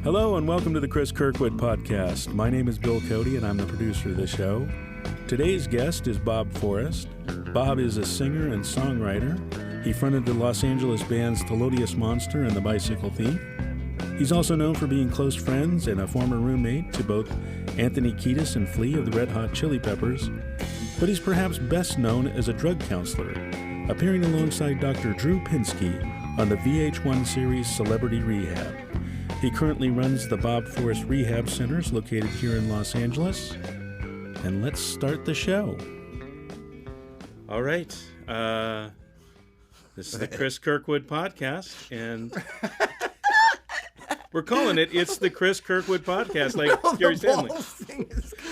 Hello and welcome to the Chris Kirkwood podcast. My name is Bill Cody and I'm the producer of the show. Today's guest is Bob Forrest. Bob is a singer and songwriter. He fronted the Los Angeles bands Thelodious Monster and the Bicycle Thief. He's also known for being close friends and a former roommate to both Anthony Kiedis and Flea of the Red Hot Chili Peppers. But he's perhaps best known as a drug counselor, appearing alongside Dr. Drew Pinsky on the VH1 series Celebrity Rehab. He currently runs the Bob Forrest Rehab Centers located here in Los Angeles. And let's start the show. All right. This is the Chris Kirkwood podcast, and we're calling It's the Chris Kirkwood podcast, like Gary Stanley.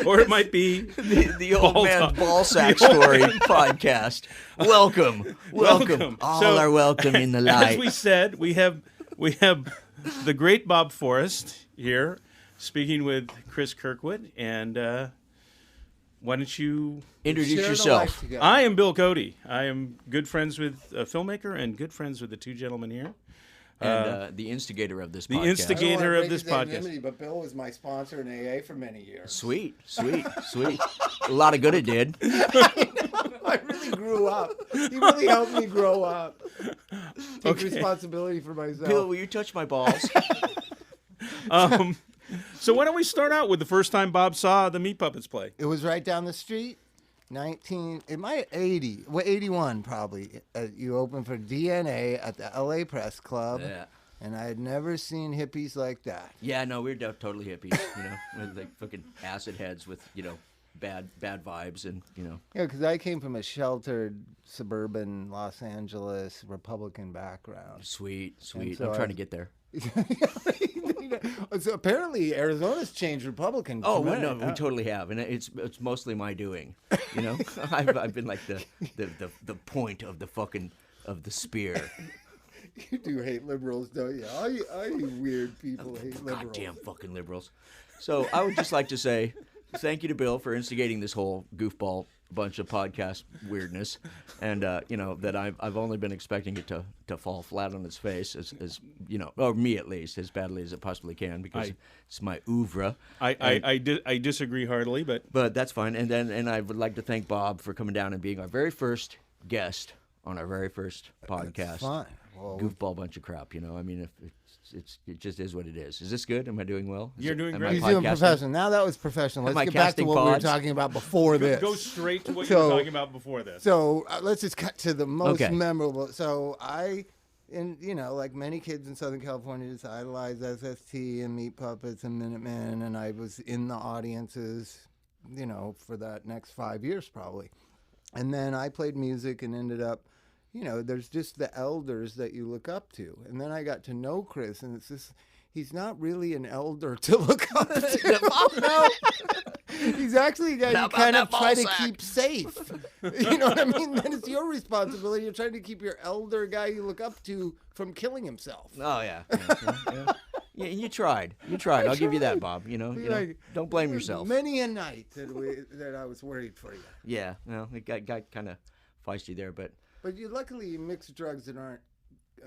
Or it might be the old man's ball sack story podcast. Welcome. All are welcome in the light. As we said, we have the great Bob Forrest here, speaking with Chris Kirkwood, and why don't you introduce yourself? I am Bill Cody. I am good friends with a filmmaker and good friends with the two gentlemen here. And the instigator of this podcast. The instigator of this podcast. But Bill was my sponsor in AA for many years. Sweet. A lot of good it did. I really grew up. He really helped me grow up. Take responsibility for myself. Bill, will you touch my balls? So why don't we start out with the first time Bob saw the Meat Puppets play? It was right down the street. 81 probably. You opened for DNA at the LA Press Club. Yeah. And I had never seen hippies like that. Yeah, no, we're totally hippies, with like fucking acid heads with, bad vibes and, Yeah, because I came from a sheltered suburban Los Angeles Republican background. Sweet. So I'm trying to get there. So apparently Arizona's changed Republican. Oh, well, no, we totally have, and it's mostly my doing. I've been like the point of the spear. You do hate liberals, don't you? All you weird people hate liberals. Goddamn fucking liberals. So I would just like to say thank you to Bill for instigating this whole goofball bunch of podcast weirdness, and that I've only been expecting it to fall flat on its face, as or me at least, as badly as it possibly can, because it's my oeuvre. I disagree heartily, but that's fine. And I would like to thank Bob for coming down and being our very first guest on our very first podcast. That's fine. Well, goofball bunch of crap, I mean, it just is what it is. Is this good? Am I doing well? You're doing great. He's doing professional. Now that was professional. Let's get back to what we were talking about before this. Go straight to what you were talking about before this. So let's just cut to the most memorable. So like many kids in Southern California, just idolized SST and Meat Puppets and Minutemen, and I was in the audiences, for that next 5 years probably. And then I played music and ended up, there's just the elders that you look up to. And then I got to know Chris, and it's just, he's not really an elder to look up to. He's actually a guy you kind of try to keep safe. You know what I mean? Then it's your responsibility. You're trying to keep your elder guy you look up to from killing himself. Oh, yeah. Yeah, you tried. I'll give you that, Bob. Don't blame yourself. Many a night that I was worried for you. Yeah, it got kind of feisty there, but luckily you mix drugs that aren't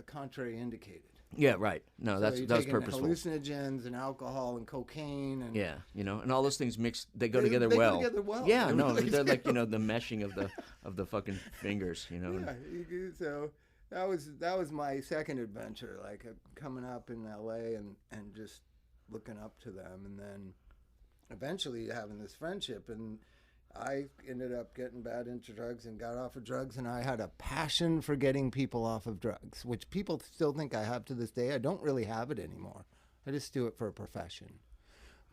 contrary indicated. Yeah, right. No, So that was purposeful. Hallucinogens and alcohol and cocaine and and all those things mixed. They go together well. Go together well. Yeah, Really they're like the meshing of the fucking fingers. Yeah, so that was my second adventure, like coming up in LA and just looking up to them, and then eventually having this friendship. And I ended up getting bad into drugs and got off of drugs, and I had a passion for getting people off of drugs, which people still think I have to this day. I don't really have it anymore. I just do it for a profession.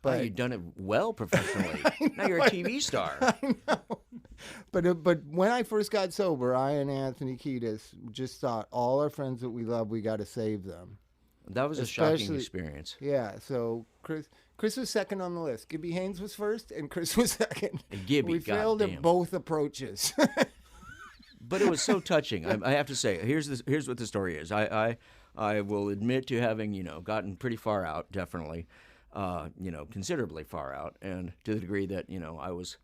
But you've done it well professionally. Now you're a TV star. I know. But when I first got sober, I and Anthony Kiedis just thought, all our friends that we love, we got to save them. That was a shocking experience. Yeah, so Chris was second on the list. Gibby Haynes was first, and Chris was second. And Gibby, we failed at both approaches. But it was so touching. I have to say, here's what the story is. I will admit to having gotten pretty far out, definitely, considerably far out, and to the degree that I was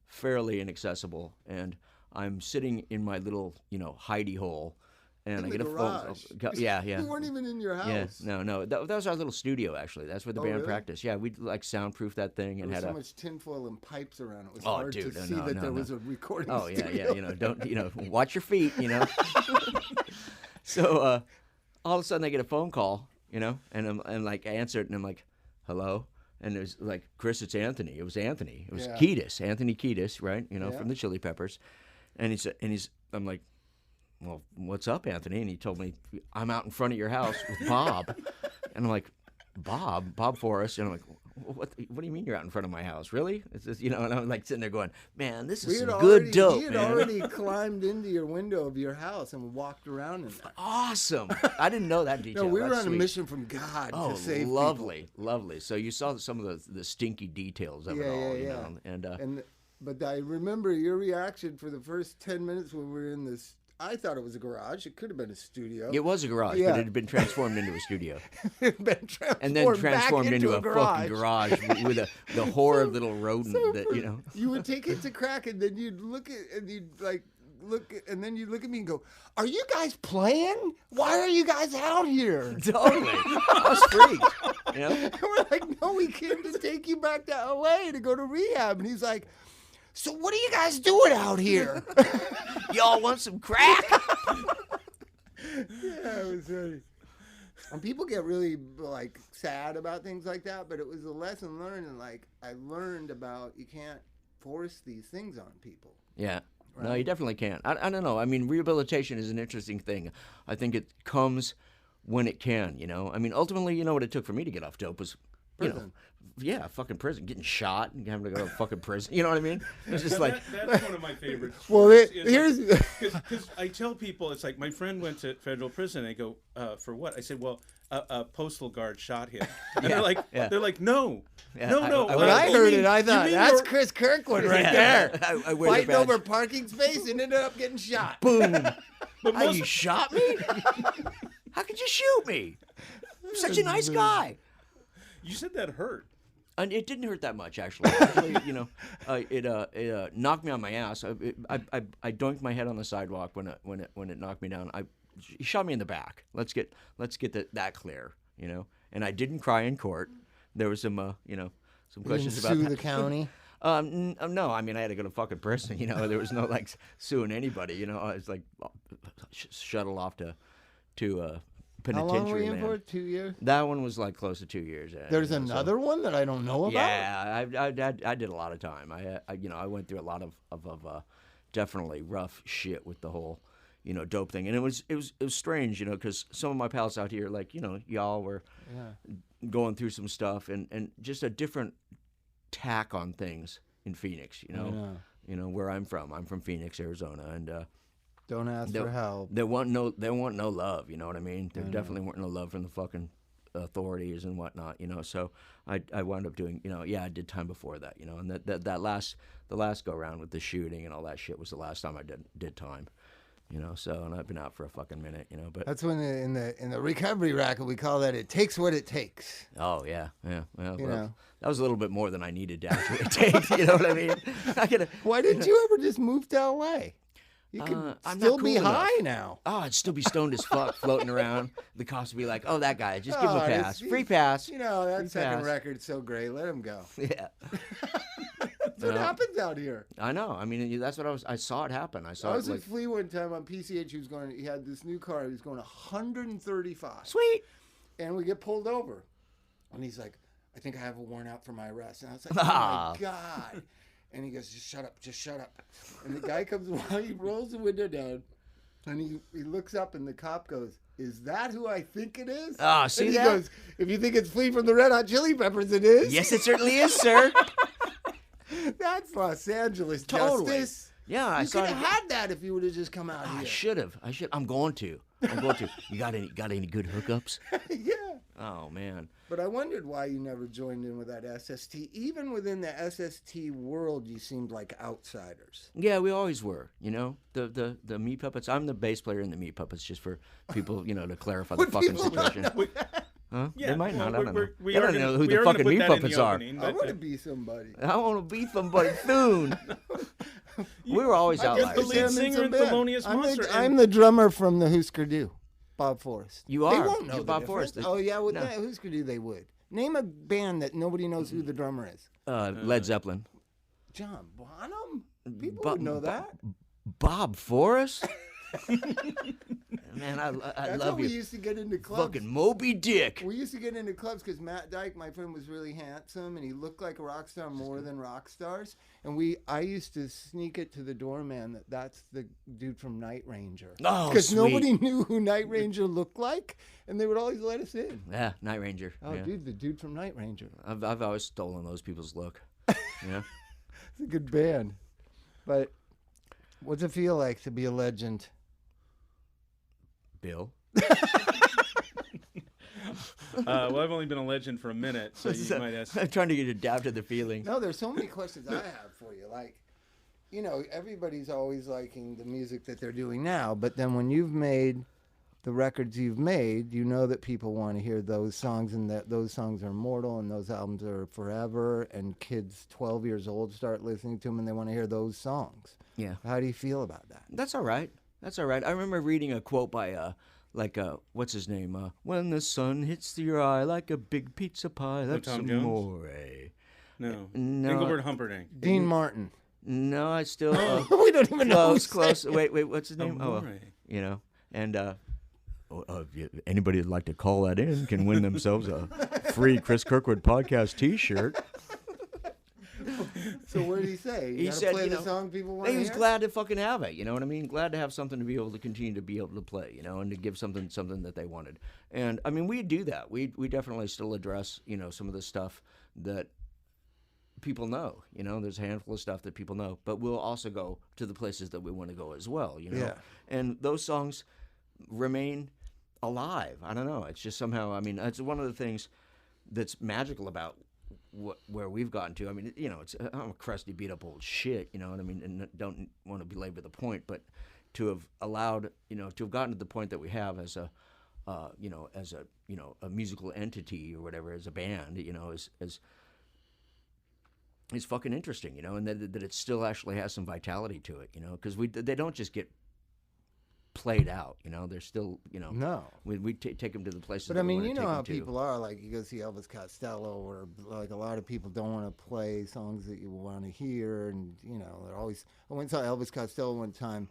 fairly inaccessible, and I'm sitting in my little hidey hole and In I the get a phone call. Yeah. We weren't even in your house. Yeah, no. That was our little studio, actually. That's where the band really? practiced. Yeah, we like soundproof that thing and There was had so much tinfoil and pipes around. It was Oh, hard dude, to see no, that no, there no. was a recording Oh yeah, studio. don't watch your feet, So all of a sudden I get a phone call, and I'm like I answer it and I'm like, hello, and it was like, Cris, it's Anthony. It was Anthony. It was Kiedis, Anthony Kiedis, right? From the Chili Peppers, and I'm like, well, what's up, Anthony? And he told me, I'm out in front of your house with Bob, and I'm like, Bob Forrest, and I'm like, what do you mean you're out in front of my house? Really? It's just, and I'm like sitting there going, man, this is some good dope, He had man. already climbed into your window of your house and walked around in there. Awesome. I didn't know that detail. No, we were That's on sweet. a mission from God to save lovely. So you saw some of the stinky details of it all, you know. And but I remember your reaction for the first 10 minutes when we were in this. I thought it was a garage. It could have been a studio. it was a garage, but it had been transformed into a studio. It had been transformed And then transformed back into a fucking garage with the horrid little rodent that. You would take it to crack, and then you'd look at, and you'd and then you'd look at me and go, "Are you guys playing? Why are you guys out here?" Totally. I was freaked. And we're like, "No, we came to take you back to LA to go to rehab." And he's like, "So what are you guys doing out here?" Y'all want some crack? Yeah, it was funny. And people get really sad about things like that, but it was a lesson learned, and I learned about you can't force these things on people. Yeah. Right? No, you definitely can't. I don't know. I mean, rehabilitation is an interesting thing. I think it comes when it can, I mean, ultimately, what it took for me to get off dope was, Prison. Fucking prison, getting shot and having to go to fucking prison. You know what I mean? It's just like that's one of my favorites. Well, here's because I tell people, it's like my friend went to federal prison. And I go, for what? I said, well, a postal guard shot him. And they're like, no. When I heard it, I thought that's Chris Kirkwood right there, fighting over parking space and ended up getting shot. Boom! You shot me? How could you shoot me? I'm such a nice guy. You said that hurt. And it didn't hurt that much, actually. It knocked me on my ass. I doinked my head on the sidewalk when it knocked me down. He shot me in the back. Let's get that clear, And I didn't cry in court. There was some questions about sue that. the county. No, I mean I had to go to fucking prison. There was no suing anybody. I was like shuttled off to penitentiary. How long were you in land. for? 2 years? That one was like close to 2 years. There's another one that I don't know about? Yeah, I did a lot of time. I went through a lot of definitely rough shit with the whole, dope thing. And it was strange, because some of my pals out here, y'all were going through some stuff and just a different tack on things in Phoenix, where I'm from. I'm from Phoenix, Arizona, and don't ask for help. There weren't no love, you know what I mean? There definitely weren't no love from the fucking authorities and whatnot, So I wound up doing, I did time before that, and the last go around with the shooting and all that shit was the last time I did time, So and I've been out for a fucking minute, But that's when in the recovery racket we call that it takes what it takes. Oh yeah. Well, that was a little bit more than I needed to actually take. You know what I mean? Why didn't you ever just move to LA? You could still be high now. Oh, I'd still be stoned as fuck, floating around. The cops would be like, "Oh, that guy, just give him a pass, free pass." That second record's so great. Let him go. Yeah. That's what happens out here. I know. I mean, that's what I saw it happen. I was at Flea one time on PCH. He had this new car. He was going 135. Sweet. And we get pulled over, and he's like, "I think I have a warrant out for my arrest." And I was like, "Oh my God." And he goes, just shut up. And the guy comes along, he rolls the window down, and he looks up, and the cop goes, "Is that who I think it is?" Oh, see and that? He goes, "If you think it's Flea from the Red Hot Chili Peppers, it is." Yes, it certainly is, sir. That's Los Angeles Totally. justice. Yeah, you could have had that if you would have just come out here. I should have. I'm going to. You got any good hookups? Yeah. Oh man. But I wondered why you never joined in with that SST. Even within the SST world, you seemed like outsiders. Yeah, we always were. The Meat Puppets. I'm the bass player in the Meat Puppets, just for people, to clarify the fucking situation. Huh? Yeah, they might not. I don't know. We don't know who the fucking Meat Puppets are. I want to be somebody. I want to be somebody soon. We were always I'm the outliers. lead singer in Thelonious Monster. I'm the drummer from the Husker Du, Bob Forrest. You are. They won't know You're the Bob difference. Forrest. Oh yeah, with No. that Husker Du they would. Name a band that nobody knows who the drummer is. Led Zeppelin. John Bonham. People Bo- would know that. Bob Forrest? Man, I That's love how we you. used to get into clubs. Fucking Moby Dick. We used to get into clubs because Matt Dyke, my friend, was really handsome and he looked like a rock star more than rock stars. And I used to sneak it to the doorman that's the dude from Night Ranger. Oh, because sweet. nobody knew who Night Ranger looked like, and they would always let us in. Yeah, Night Ranger. Oh, yeah. dude, the dude from Night Ranger. I've always stolen those people's look. Yeah. It's a good band. But what's it feel like to be a legend? Bill. Well, I've only been a legend for a minute, so you might ask. I'm trying to get adapt to the feeling. No, there's so many questions I have for you. Like, you know, everybody's always liking the music that they're doing now, but then when you've made the records you've made, you know that people want to hear those songs and that those songs are immortal and those albums are forever, and kids 12 years old start listening to them and they want to hear those songs. Yeah. How do you feel about that? That's all right. That's all right. I remember reading a quote by, what's his name? When the sun hits your eye like a big pizza pie, that's Tom Jones? amore. No. No. Engelbert Humperdinck. Dean Martin. No, I still... We don't even know. Close, close. Wait, what's his name? Amore. You know, and... anybody that'd like to call that in can win themselves a free Chris Kirkwood podcast T-shirt. So what did he say? He gotta said, play you the know, song people want to He was hear? glad to fucking have it. You know what I mean? Glad to have something to be able to continue to be able to play. You know, and to give something that they wanted. And I mean, we do that. We definitely still address some of the stuff that people know. You know, there's a handful of stuff that people know, but we'll also go to the places that we want to go as well. You know, Yeah. and those songs remain alive. I don't know. It's just somehow. I mean, it's one of the things that's magical about where we've gotten to. I mean, I'm a crusty, beat up old shit. You know what I mean? And don't want to belabor the point, but to have allowed, to have gotten to the point that we have as a musical entity or whatever, as a band, is fucking interesting, and that it still actually has some vitality to it, because they don't just get played out, they're still, No. we take them to the places. But that I mean, we you wanna know take how them to. people are. Like, you go see Elvis Costello, or like a lot of people don't want to play songs that you want to hear, and they're always. I went and saw Elvis Costello one time,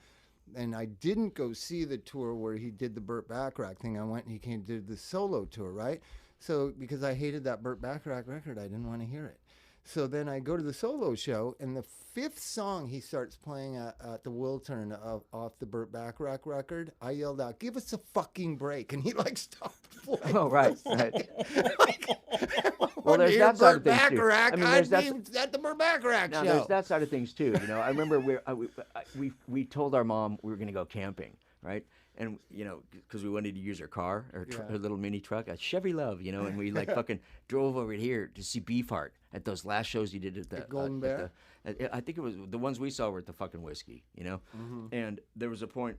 and I didn't go see the tour where he did the Burt Bacharach thing. I went and he did the solo tour, right? So because I hated that Burt Bacharach record, I didn't want to hear it. So then I go to the solo show, and the fifth song he starts playing at the Wiltern off the Burt Bacharach record, I yelled out, "Give us a fucking break!" And he stopped playing. Oh, right. Well, there's that side of things too. Bacharach, I mean, I'd there's be at the Burt Bacharach Now, show. there's that side of things too. I remember we told our mom we were going to go camping, right? And because we wanted to use her car, her little mini truck, a Chevy Love, and we fucking drove over here to see Beefheart at those last shows you did at the Golden Bear. I think it was the ones we saw were at the fucking Whiskey, Mm-hmm. And there was a point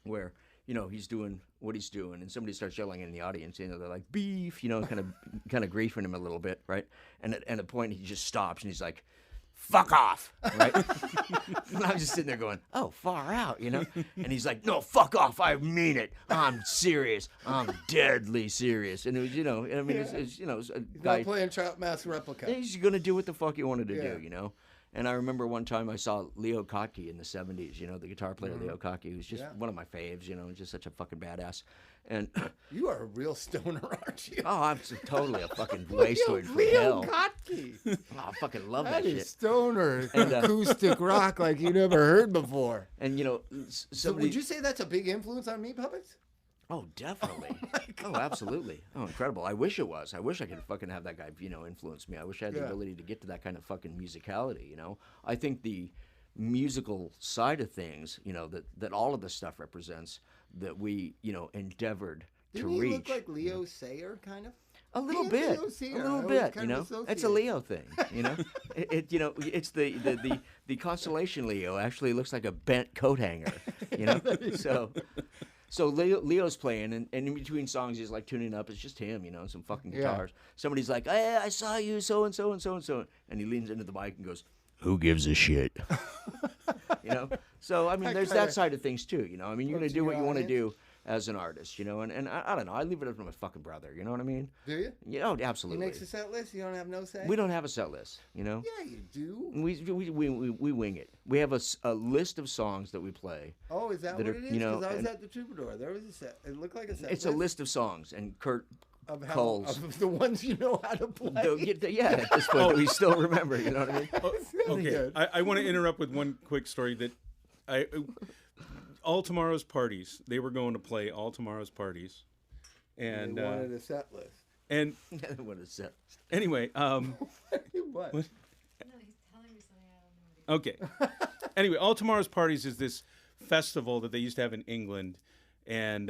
where he's doing what he's doing, and somebody starts yelling in the audience. They're like, "Beef," kind of griefing him a little bit, right? And at a point he just stops and he's like, "Fuck off," right? And I'm just sitting there going, "Oh, far out," And he's like, "No, fuck off. I mean it. I'm serious. I'm deadly serious." And it was, it's a guy. Not playing Trout Mask Replica. He's gonna do what the fuck he wanted to do, And I remember one time I saw Leo Kottke in the '70s. The guitar player Leo Kottke, who's just one of my faves. Just such a fucking badass. And You are a real stoner, aren't you? oh, I'm totally a fucking wasteland from Leo hell. Kottke. Oh, I fucking love That that is shit. stoner acoustic rock like you never heard before. And So somebody. would you say that's a big influence on Meat Puppets? Oh, definitely. Oh, absolutely. Oh, incredible. I wish it was. I wish I could fucking have that guy, influence me. I wish I had the ability to get to that kind of fucking musicality, I think the musical side of things, that all of this stuff represents, that we, endeavored Didn't to he reach. look like Leo Sayer, kind of? A little He bit, is Leo Sayer. a I little always bit, kind of It's a associate. Leo thing, it's the constellation Leo actually looks like a bent coat hanger, So Leo's playing, and in between songs he's tuning up. It's just him, some fucking guitars. Somebody's like, "Hey, I saw you, so and so and so and so," and he leans into the mic and goes, who gives a shit? You know? So, I mean, there's that side of things, too, you know? I mean, you're going to do what you want to do as an artist, you know? And I don't know. I leave it up to my fucking brother, you know what I mean? Do you? Yeah, oh, absolutely. He makes a set list? You don't have no say? We don't have a set list, you know? Yeah, you do. We wing it. We have a list of songs that we play. Oh, is that what it is? You know, because I was at the Troubadour. There was a set. It looked like a set It's list. a list of songs, and Kurt Coles. Of the ones you know how to play. Yeah, at this point, we still remember, you know what I mean? Okay, I want to interrupt with one quick story that All Tomorrow's Parties, they were going to play All Tomorrow's Parties. And they wanted a set list. And what a set. Anyway, what? No, he's telling me something I don't know. Okay. Anyway, All Tomorrow's Parties is this festival that they used to have in England, and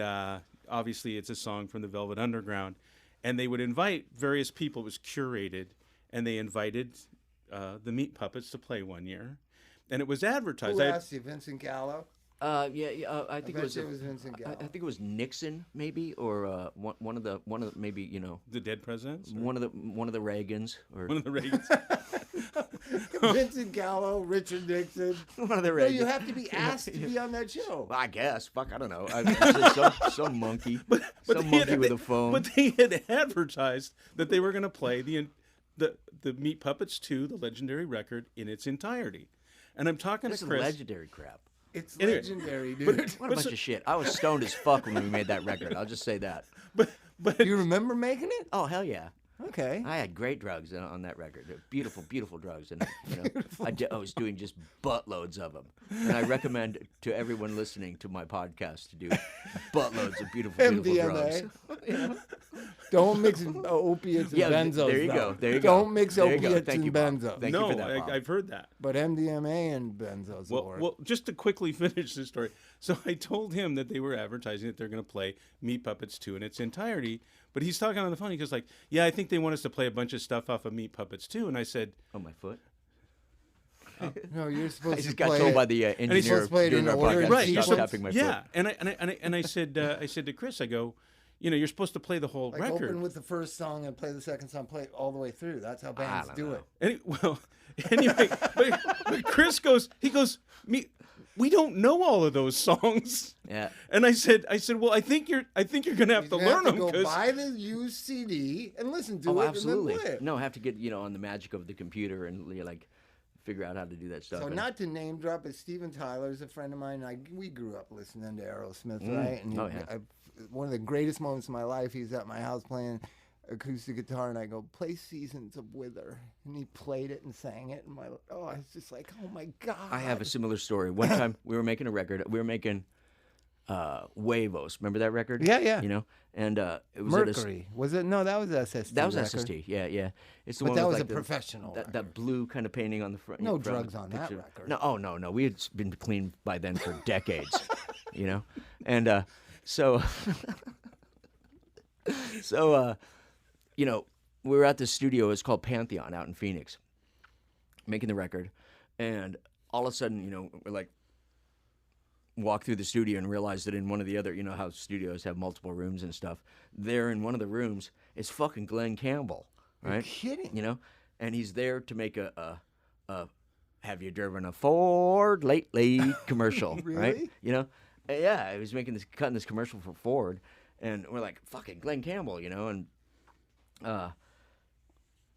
obviously it's a song from the Velvet Underground, and they would invite various people. It was curated, and they invited the Meat Puppets to play one year, and it was advertised. Who asked you, Vincent Gallo? I think it was Vincent Gallo. I think it was Nixon, maybe, or one of the maybe, you know, the dead presidents. One of the Reagans, or one of the Reagans. Vincent Gallo, Richard Nixon. One of the Reagans. No, you have to be asked to be on that show. Well, I guess. Fuck, I don't know. Some monkey, some monkey with a phone. But they had advertised that they were going to play the Meat Puppets 2, the legendary record, in its entirety. And I'm talking this to Cris. Is legendary crap. It's legendary, dude. What a bunch of shit. I was stoned as fuck when we made that record. I'll just say that. But do you remember making it? Oh, hell yeah. Okay. I had great drugs on that record. They're beautiful, beautiful drugs, and you know, I was doing just buttloads of them. And I recommend to everyone listening to my podcast to do buttloads of beautiful, beautiful drugs. You know? Don't mix opiates and benzos. There you though. go. There you Don't go. mix opiates and benzos. Thank you for that, Bob. I've heard that. But MDMA and benzos. Well, just to quickly finish this story. So I told him that they were advertising that they're going to play Meat Puppets 2 in its entirety. But he's talking on the phone. He goes like, "Yeah, I think they want us to play a bunch of stuff off of Meat Puppets 2." And I said, "On my foot." No, you're supposed to. I just got told by the engineer doing our podcast. Right, stop tapping my foot. Yeah, and I said to Cris, I go, you know, you're supposed to play the whole record. Open with the first song and play the second song, play it all the way through. That's how bands do it. Anyway, but Cris goes, we don't know all of those songs. Yeah. And I said, well, I think you're going to have to learn them. Go buy the used CD and listen to it. Absolutely. And then play it. No, have to get on the magic of the computer and like figure out how to do that stuff. So not to name drop, but Steven Tyler's a friend of mine. We grew up listening to Aerosmith, right? And one of the greatest moments of my life, he's at my house playing acoustic guitar, and I go, "Play Seasons of Wither," and he played it and sang it, and I was just like, "Oh my god!" I have a similar story. One time we were making a record. We were making Huevos. Remember that record? Yeah. You know, and it was Mercury. Was it? No, that was SST. That was record. SST. Yeah. It's the but one that with was like a professional. That blue kind of painting on the front. No drugs on that record. No. We had been clean by then for decades. You know, and so you know, we were at the studio. It's called Pantheon out in Phoenix, making the record, and all of a sudden, you know, we're like, walk through the studio and realize that in one of the other, you know how studios have multiple rooms and stuff, there in one of the rooms is fucking Glenn Campbell, right? You're kidding. You know, and he's there to make a "Have you driven a Ford lately?" commercial, Really? right? You know, yeah, he was cutting this commercial for Ford, and we're like, fucking Glenn Campbell, you know, and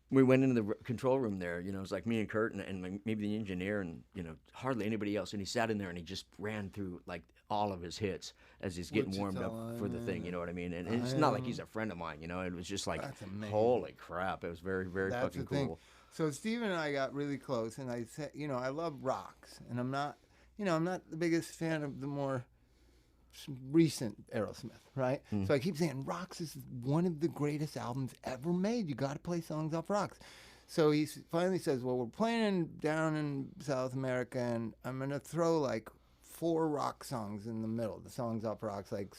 we went into the control room there, you know, it was like me and Kurt and like maybe the engineer and, you know, hardly anybody else. And he sat in there and he just ran through like all of his hits as he's getting warmed up for the thing, you know what I mean? And it's not like he's a friend of mine, you know, it was just like, holy crap. It was very, very fucking cool. Thing. So Steven and I got really close, and I said, you know, I love rocks, and I'm not the biggest fan of the more recent Aerosmith, right? So I keep saying Rocks is one of the greatest albums ever made. You got to play songs off Rocks. So he finally says, well, we're playing down in South America, and I'm going to throw like 4 rock songs in the middle, the songs off Rocks, like,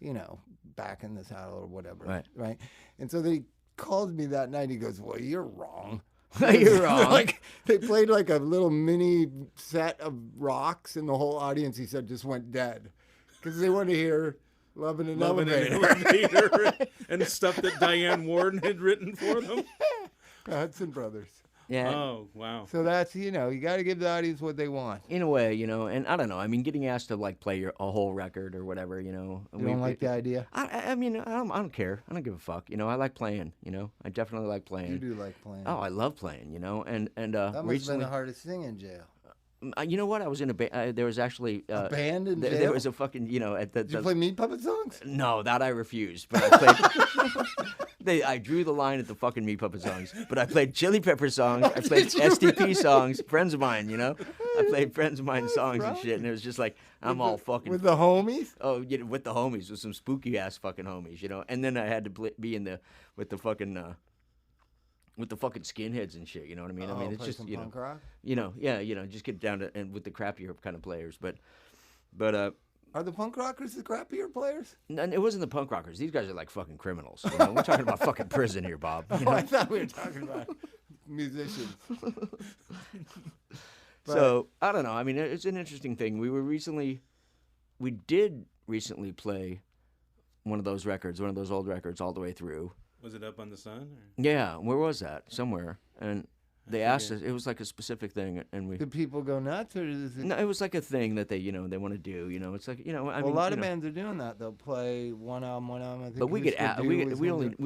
you know, Back in the Saddle or whatever, right? And so then he called me that night. He goes, well, you're wrong. You're wrong. Like, they played like a little mini set of rocks, and the whole audience, he said, just went dead. Because they want to hear Lovin' an Elevator. And stuff that Diane Warren had written for them. Hudson Brothers. Yeah. Oh, wow. So that's, you got to give the audience what they want. In a way, and I don't know. I mean, getting asked to like play a whole record or whatever, You don't like the idea? I mean, I don't care. I don't give a fuck. I like playing. I definitely like playing. You do like playing. Oh, I love playing. And that must have recently, been the hardest thing in jail. You know what? I was in a band. There was actually A band in jail? There was a fucking at the. Did you play Meat Puppet songs? No, that I refused. But I played. I drew the line at the fucking Meat Puppet songs. But I played Chili Pepper songs. I played SDP songs. Friends of mine. I played friends of mine songs and shit. And it was just like I'm all fucking with the homies. Oh, yeah, with the homies, with some spooky ass fucking homies. And then I had to be with the fucking skinheads and shit, you know what I mean? I mean, it's just punk rock? Just get down to and with the crappier kind of players, but Are the punk rockers the crappier players? and it wasn't the punk rockers. These guys are like fucking criminals. We're talking about fucking prison here, Bob. I thought we were talking about musicians. So I don't know. I mean, it's an interesting thing. We did recently play one of those old records, all the way through. Was it Up on the Sun? Or? Yeah, where was that? Somewhere. And they asked us. It was like a specific thing, and we. Do people go nuts, or is it? No, it was like a thing that they want to do. It's like I mean, a lot of bands are doing that. They'll play one album. I think. But we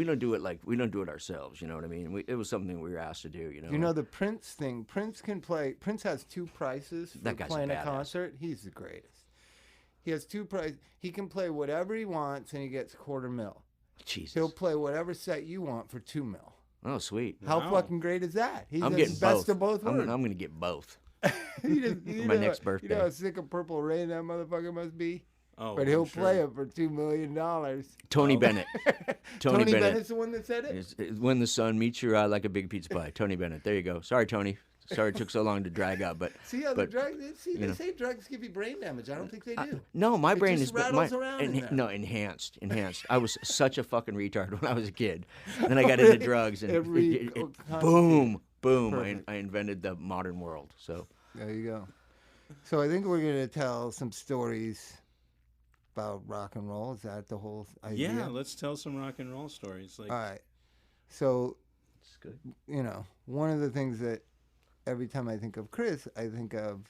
don't do it ourselves. You know what I mean? It was something we were asked to do. You know the Prince thing. Prince can play. Prince has 2 prices for That guy's playing a a badass. concert. He's the greatest. He has 2 prices. He can play whatever he wants, and he gets $250,000. Jesus. He'll play whatever set you want for $2 million. Oh, sweet. How Wow. fucking great is that? He's I'm the getting best both. of both worlds. I'm going to get both. You my next birthday. You know how sick of Purple Rain that motherfucker must be? Oh, But he'll I'm sure. play it for $2 million. Tony Bennett. Tony Bennett. Bennett's the one that said it? It's when the sun meets your eye like a big pizza pie. Tony Bennett. There you go. Sorry, Tony. Sorry it took so long to drag up, but See how but, the drugs? See, they know. say drugs give you brain damage. I don't think they do. no, my It brain just is rattles around in there. no enhanced. I was such a fucking retard when I was a kid. And then I got into drugs and boom. Perfect. I invented the modern world. So There you go. So I think we're going to tell some stories about rock and roll. Is that the whole idea? Yeah, let's tell some rock and roll stories. Like, All right. So, it's good. one of the things that every time I think of Cris, I think of,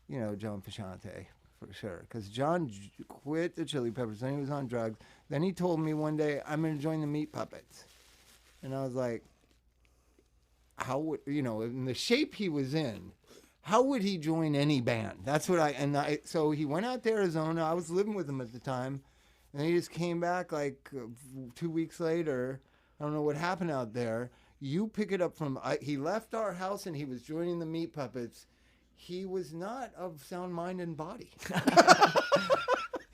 John Frusciante for sure. Because John quit the Chili Peppers, then he was on drugs. Then he told me one day, I'm going to join the Meat Puppets. And I was like, how would, in the shape he was in, how would he join any band? That's what so he went out to Arizona. I was living with him at the time. And he just came back like 2 weeks later. I don't know what happened out there. You pick it up from, he left our house and he was joining the Meat Puppets. He was not of sound mind and body.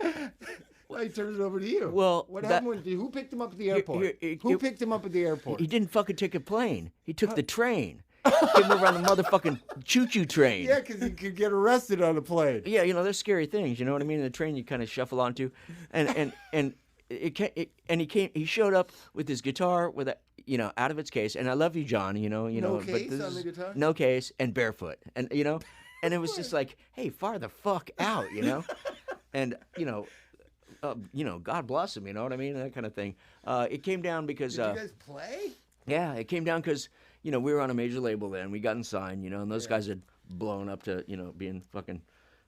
I turn it over to you. Well, what happened? Who picked him up at the airport? Who picked him up at the airport? He didn't fucking take a plane. He took the train. Came over on the motherfucking choo-choo train. Yeah, because he could get arrested on a plane. Yeah, there's scary things. You know what I mean? The train you kind of shuffle onto, and he showed up with his guitar with out of its case. And I love you, John. No but case this on the is- guitar? No case and barefoot, and and it was just like, hey, far the fuck out, and God bless him. You know what I mean? That kind of thing. It came down because. Did you guys play? Yeah, it came down because, we were on a major label then. We gotten signed, and those guys had blown up to, being fucking,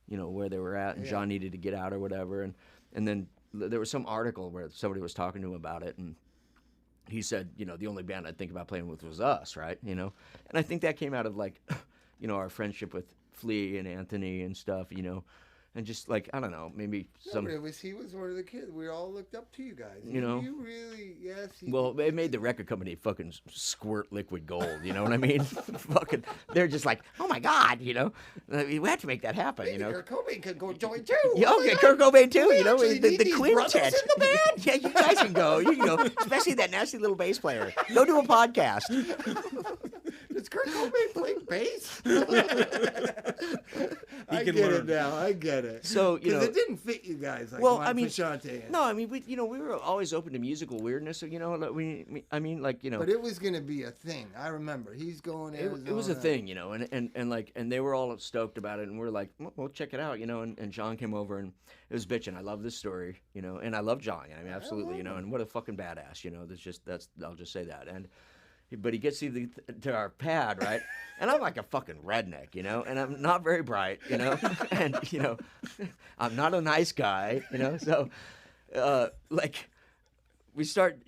where they were at. And John needed to get out or whatever. And then there was some article where somebody was talking to him about it. And he said, the only band I'd think about playing with was us, right? And I think that came out of, like, our friendship with Flea and Anthony and stuff, and just like, I don't know, maybe some. No, but he was one of the kids. We all looked up to you guys. You really, yes. Well, it made the record company fucking squirt liquid gold. You know what I mean? Fucking, they're just like, oh my God, we have to make that happen. Kurt Cobain could go join too. Yeah, okay, Kurt Cobain too. actually need The these quintet. brothers in the band. Yeah, you guys can go. You can go, especially that nasty little bass player. Go do a podcast. Does Kurt Cobain play bass? I can get learn. it now. I get it. So, because it didn't fit you guys like Well, Juan I mean, Frusciante. No, I mean, we were always open to musical weirdness. So, But it was gonna be a thing. I remember he's going. It was a thing, and they were all stoked about it, and we're like, well, check it out, and John came over, and it was bitching. I love this story, and I love John. I mean, absolutely, and what a fucking badass, I'll just say that, and but he gets to our pad, right? And I'm like a fucking redneck, you know, and I'm not very bright, you know, and, you know, I'm not a nice guy, you know, so, like, we start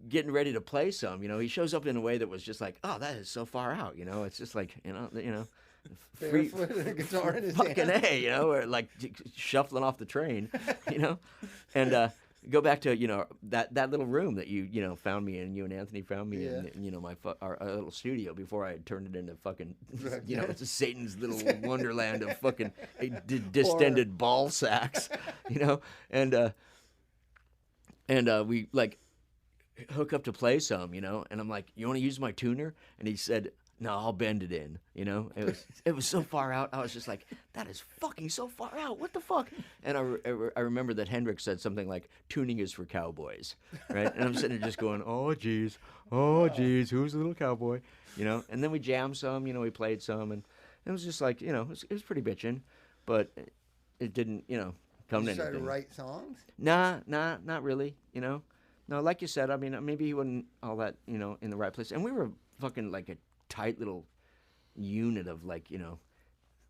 getting ready to play some, you know, he shows up in a way that was just like, oh, that is so far out, you know, it's just like, you know, barefoot and a guitar in his fucking hand. A, you know, or like shuffling off the train, you know, and go back to, you know, that little room that you know found me in, you and Anthony found me in, you know, our little studio before I had turned it into fucking, you know, it's Satan's little wonderland of fucking distended ball sacks, you know, and we like hook up to play some, you know, and I'm like, you want to use my tuner? And he said, no, I'll bend it in, you know? It was so far out. I was just like, that is fucking so far out. What the fuck? And I remember that Hendrix said something like, tuning is for cowboys, right? And I'm sitting there just going, oh, geez, who's the little cowboy? You know? And then we jammed some, you know, we played some, and it was just like, you know, it was pretty bitchin', but it didn't, you know, come to anything. You started to write songs? Nah, not really, you know? No, like you said, I mean, maybe he wasn't all that, you know, in the right place. And we were fucking like a tight little unit of like, you know,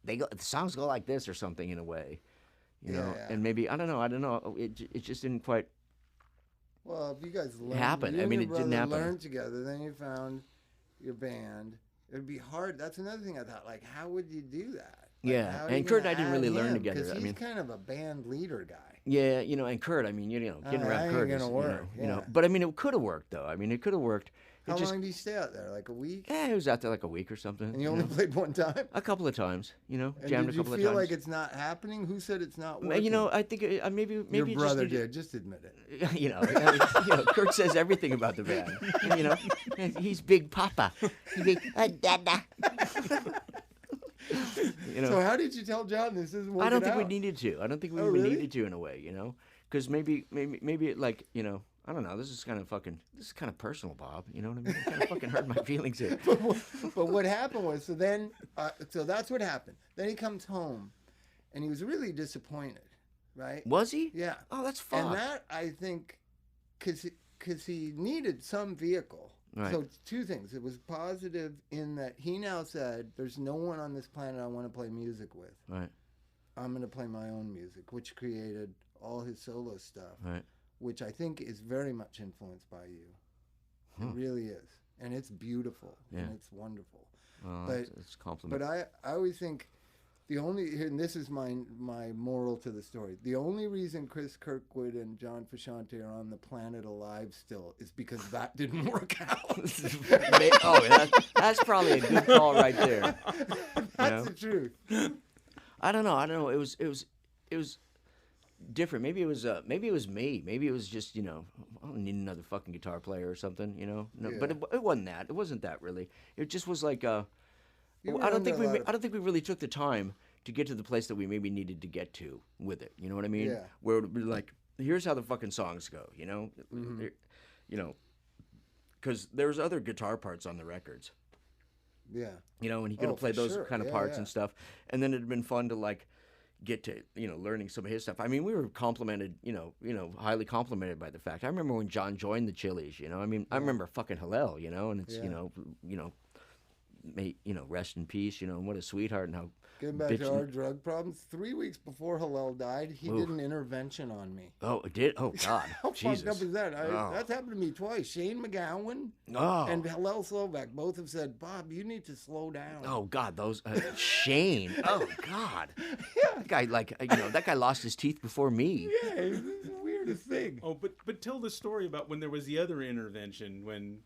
the songs go like this or something in a way, you know, and maybe I don't know, it just didn't quite. Well, if you guys learned, happen. I mean, it didn't happen. Learned together, then you found your band. It'd be hard. That's another thing I thought. Like, how would you do that? Like, yeah, and Kurt and I didn't really learn together. Because I mean, he's kind of a band leader guy. Yeah, you know, and Kurt, I mean, you know, getting around Kurt is, you know, but I mean, it could have worked though. I mean, it could have worked. How long did you stay out there? Like a week? Yeah, he was out there like a week or something. And you only played one time? A couple of times, you know, and jammed a couple of times. Did you feel like it's not happening? Who said it's not working? You know, I think maybe your brother did. Just admit it. You know, Kurt says everything about the band. You know, he's Big Papa. He's big Dada. You know. So how did you tell John this isn't working I don't think out? we needed to. I don't think we needed to in a way, you know, because maybe it like, you know. I don't know. This is kind of personal, Bob. You know what I mean? It kind of fucking hurt my feelings here. But what happened was, so that's what happened. Then he comes home, and he was really disappointed, right? Was he? Yeah. Oh, that's fun. And that, I think, because he needed some vehicle. Right. So two things. It was positive in that he now said, there's no one on this planet I want to play music with. Right. I'm going to play my own music, which created all his solo stuff. Right. Which I think is very much influenced by you. It really is. And it's beautiful. Yeah. And it's wonderful. But it's a compliment. But I always think and this is my moral to the story, the only reason Cris Kirkwood and John Frusciante are on the planet alive still is because that didn't work out. That's probably a good call right there. That's the truth. I don't know. It was different. Maybe it was me. Maybe it was just, you know, I don't need another fucking guitar player or something, you know. No, but it wasn't that. It wasn't that really. It just was like I don't think we really took the time to get to the place that we maybe needed to get to with it. You know what I mean? Yeah. Where it would be like, here's how the fucking songs go, you know? Mm-hmm. You know, because there's other guitar parts on the records. Yeah. You know, and he could have played those kind of parts and stuff. And then it'd been fun to like get to, you know, learning some of his stuff. I mean, we were complimented, you know, highly complimented by the fact. I remember when John joined the Chili's, you know. I mean, I remember fucking Hillel, you know, and it's, you know, may, you know, rest in peace, you know, and what a sweetheart and how getting back to our drug problems, 3 weeks before Hillel died, he did an intervention on me. Oh, it did? Oh, God. How Jesus. fucked up is that? That's happened to me twice. Shane McGowan and Hillel Slovak both have said, Bob, you need to slow down. Oh, God, those... Shane. Oh, God. Yeah. That guy, like, you know, that guy lost his teeth before me. Yeah, it's the weirdest thing. Oh, but tell the story about when there was the other intervention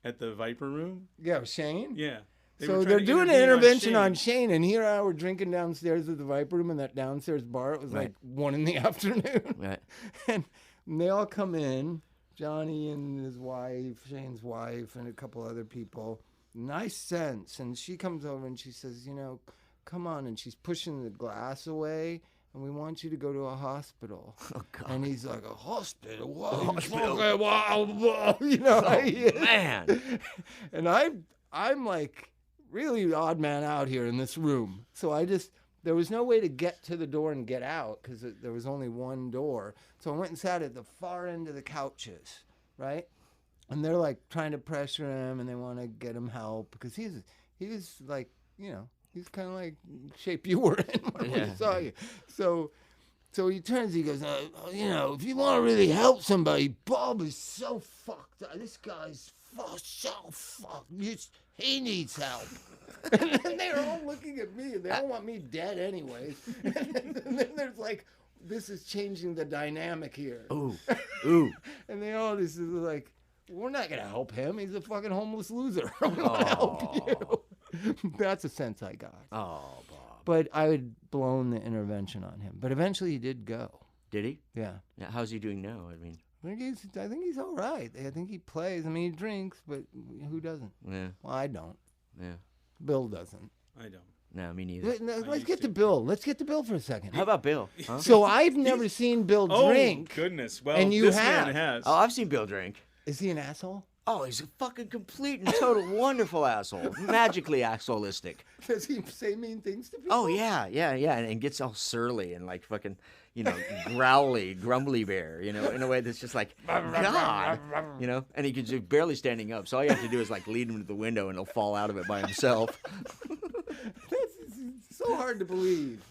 at the Viper Room. Yeah, Shane? Yeah. So they're doing an intervention on Shane, and here I were drinking downstairs at the Viper Room in that downstairs bar. It was like 1 in the afternoon. Right. And they all come in, Johnny and his wife, Shane's wife, and a couple other people. Nice sense. And she comes over and she says, you know, come on. And she's pushing the glass away. And we want you to go to a hospital. Oh, God. And he's like, a hospital? What? A hospital? Wow. You know, man. And I'm like really odd man out here in this room. So there was no way to get to the door and get out because there was only one door. So I went and sat at the far end of the couches, right? And they're like trying to pressure him, and they want to get him help because he was like, he's kind of like shape you were in when we saw you. So he turns, he goes, if you want to really help somebody, Bob is so fucked up. This guy's so fucked. He needs help. And they're all looking at me, and they all want me dead anyways. And then there's like, this is changing the dynamic here. Ooh. And they all just like, we're not going to help him. He's a fucking homeless loser. I want to help you. That's a sense I got. Oh, Bob. But I had blown the intervention on him. But eventually he did go. Did he? Yeah. How's he doing now? I mean, I think he's all right. I think he plays. I mean, he drinks, but who doesn't? Yeah. Well, I don't. Yeah. Bill doesn't. I don't. No, me neither. Let's get to Bill. Let's get to Bill for a second. How about Bill? Huh? So I've never seen Bill drink. Oh, goodness. Well, and you this have. man has. Oh, I've seen Bill drink. Is he an asshole? Oh, he's a fucking complete and total wonderful asshole. Magically assholistic. Does he say mean things to people? Oh, yeah. And gets all surly and like fucking, growly, grumbly bear, in a way that's just like, God, and he can just barely standing up. So all you have to do is like lead him to the window and he'll fall out of it by himself. That's so hard to believe.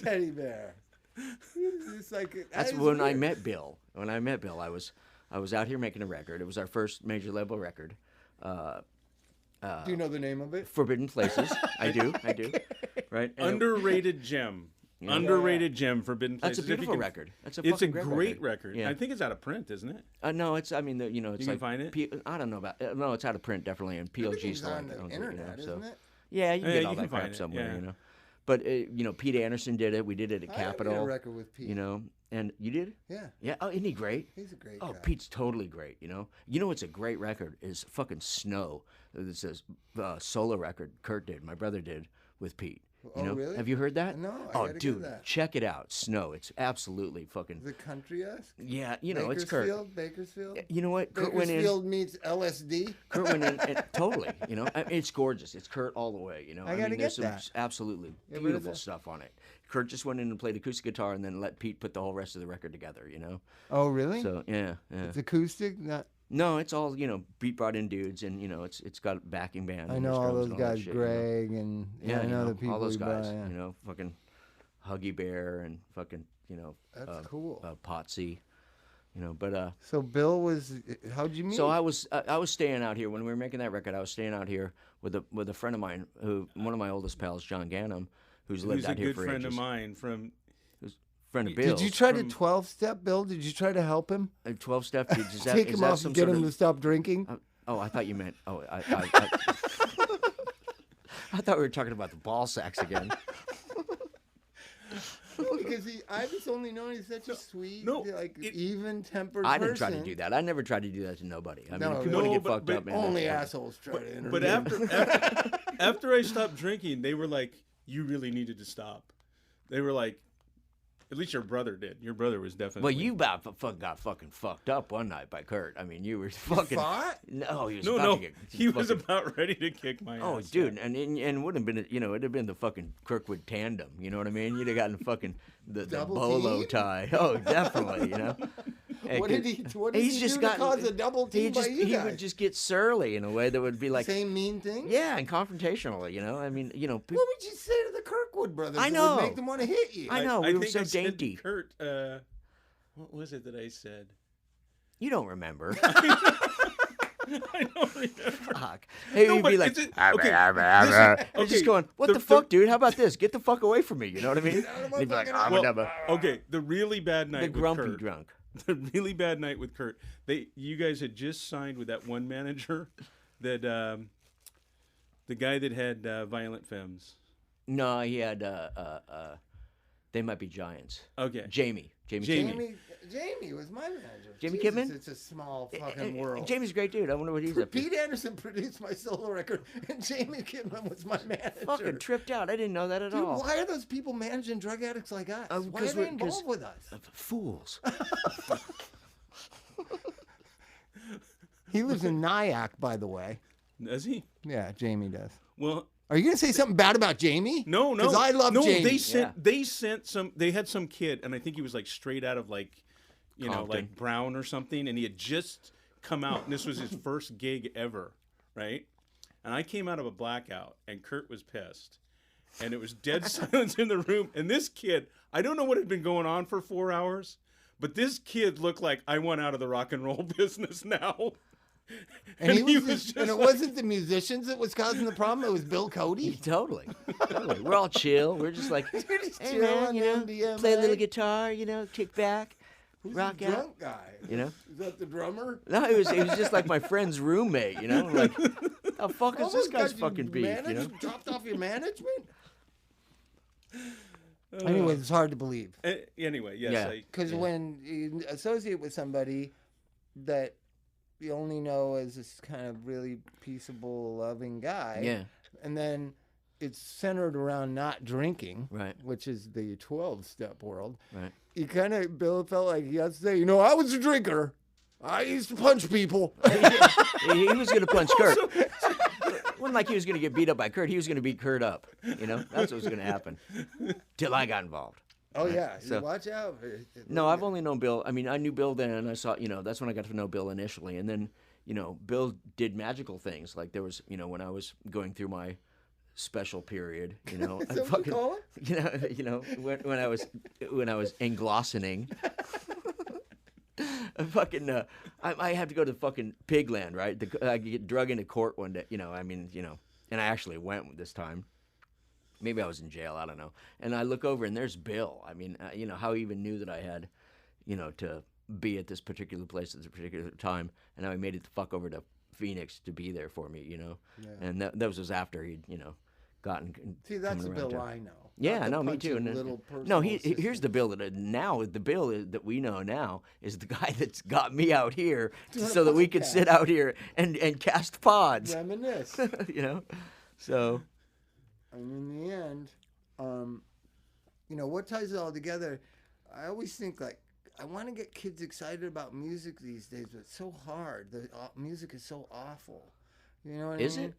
Teddy bear. It's like, That's when I met Bill. When I met Bill, I was out here making a record. It was our first major label record. Do you know the name of it? Forbidden Places. I do. Right. And Underrated gem. Yeah. Underrated gem, Forbidden Places. That's a beautiful record. It's a great record. Yeah. I think it's out of print, isn't it? No, it's. I mean, it's you like. can find it? I don't know about. No, it's out of print definitely, and PLG's on like the internet, isn't it? Yeah, you can get all you that can crap find it, somewhere, yeah. But Pete Anderson did it. We did it at I Capitol. did a record with Pete. And you did? Yeah. Yeah. Oh, isn't he great? He's a great Oh, guy. Pete's totally great. What's a great record is fucking Snow. It's a solo record Kurt did. My brother did with Pete. Really? Have you heard that? No, I Oh, gotta dude, get that. check it out. Snow. It's absolutely fucking. Is it country-esque? Yeah, it's Kurt. Bakersfield? You know what? Kurt went in. Bakersfield meets LSD? Kurt went in. Totally. It's gorgeous. It's Kurt all the way. I gotta there's get that. some absolutely You ever heard of beautiful that? stuff on it. Kurt just went in and played acoustic guitar and then let Pete put the whole rest of the record together. Oh, really? So yeah. It's acoustic? Not... No, it's all Pete brought in dudes, and it's got a backing band. I and know there's all drums those and all that guys, shit, Greg, and I know the people all those you guys. buy, yeah. Fucking Huggy Bear and fucking That's cool. Potsy, But So Bill was, how'd you meet? so I was staying out here when we were making that record. I was staying out here with a friend of mine, one of my oldest pals, John Gannum, who's lived Who's a out here good for friend ages. of mine from. Friend of Bill's. Did you try to 12-step, Bill? Did you try to help him? 12-step? Take him off and get him to stop drinking? Oh, I thought you meant. Oh, I thought we were talking about the ball sacks again. Because I've just only known he's such a sweet, even-tempered person. I didn't try to do that. I never tried to do that to nobody. I mean, No, if you want to no, get but- fucked but up, man. Only that's fine. assholes try to interview. But after I stopped drinking, they were like, "You really needed to stop." They were like, at least your brother did. Your brother was definitely. Well, you got fucking fucked up one night by Kurt. I mean, you were fucking. fought? No, he was No, about no, to get. he was fucking- about ready to kick my Oh, ass. dude, and it would have been, it'd have been the fucking Kirkwood tandem. You know what I mean? You'd have gotten fucking the Double bolo team? tie. Oh, definitely. What did he do to cause a double team by you he guys? would just get surly in a way that would be like, Same mean thing? yeah, and confrontational. I mean, What would you say to the Kirkwood brothers? I that know. would make them want to hit you. I know. I We were think so I said to dainty. Kurt, what was it that I said? You don't remember. I don't remember. Fuck. Hey, No, you'd but be like, it's a- "Ah, okay, rah, rah, this is- rah." You're okay, just going, what the the- fuck, dude? How about this? Get the fuck away from me. You know what I mean? out of my And he'd be like, fucking I'm Well, a double. okay, the really bad night The grumpy with Kurt. drunk. The really bad night with Kurt. You guys had just signed with that one manager, that the guy that had Violent Femmes. No, he had, They Might Be Giants. Okay. Jamie. Jamie was my manager. Jamie Jesus, Kidman? It's a small fucking world. Jamie's a great dude. I wonder what he's up to. Pete Anderson produced my solo record, and Jamie Kidman was my manager. Fucking tripped out. I didn't know that at Dude, all. why are those people managing drug addicts like us? Why are 'cause they we're- involved with us? Fools. He lives in Nyack, by the way. Does he? Yeah, Jamie does. Well, Are you gonna say something bad about Jamie? no. Because I love no, Jamie. they sent some. They had some kid, and I think he was like straight out of like, Compton. like Brown or something, and he had just come out, and this was his first gig ever, right? And I came out of a blackout, and Kurt was pissed. And it was dead silence in the room. And this kid, I don't know what had been going on for 4 hours, but this kid looked like I went out of the rock and roll business now. And he was just and it wasn't the musicians that was causing the problem. It was Bill Cody. Totally. We're all chill. We're just like, hey man, play a little guitar, kick back, rock out. Drunk guy. Is that the drummer? No, he was just like my friend's roommate. Like, how fuck is this guy's fucking beef? Dropped off your management. Anyways, it's hard to believe. Anyway, yes. Because when you associate with somebody that you only know as this kind of really peaceable, loving guy, and then it's centered around not drinking, right? Which is the 12-step world, right? Bill felt like he had to say, I was a drinker. I used to punch people. He was going to punch Kurt. It wasn't like he was going to get beat up by Kurt. He was going to beat Kurt up. That's what was going to happen. Till I got involved. Oh, right? Yeah. So, watch out. No, I've only known Bill. I mean, I knew Bill then, and I saw, that's when I got to know Bill initially. And then, Bill did magical things. Like there was, when I was going through my special period, Is that what you call it? When I was englossening. I had to go to fucking Pigland, right? I get drug into court one day, and I actually went this time. Maybe I was in jail, I don't know. And I look over and there's Bill. I mean, how he even knew that I had, to be at this particular place at this particular time, and how he made it the fuck over to Phoenix to be there for me, Yeah. And that was after he'd, gotten. See, that's the Bill I know. Yeah, no, me too. No, here's the Bill the Bill that we know now is the guy that's got me out here so that we could sit out here and cast pods. Reminisce. So. And in the end, what ties it all together? I always think I want to get kids excited about music these days, but it's so hard. The music is so awful. You know what I mean? Is it?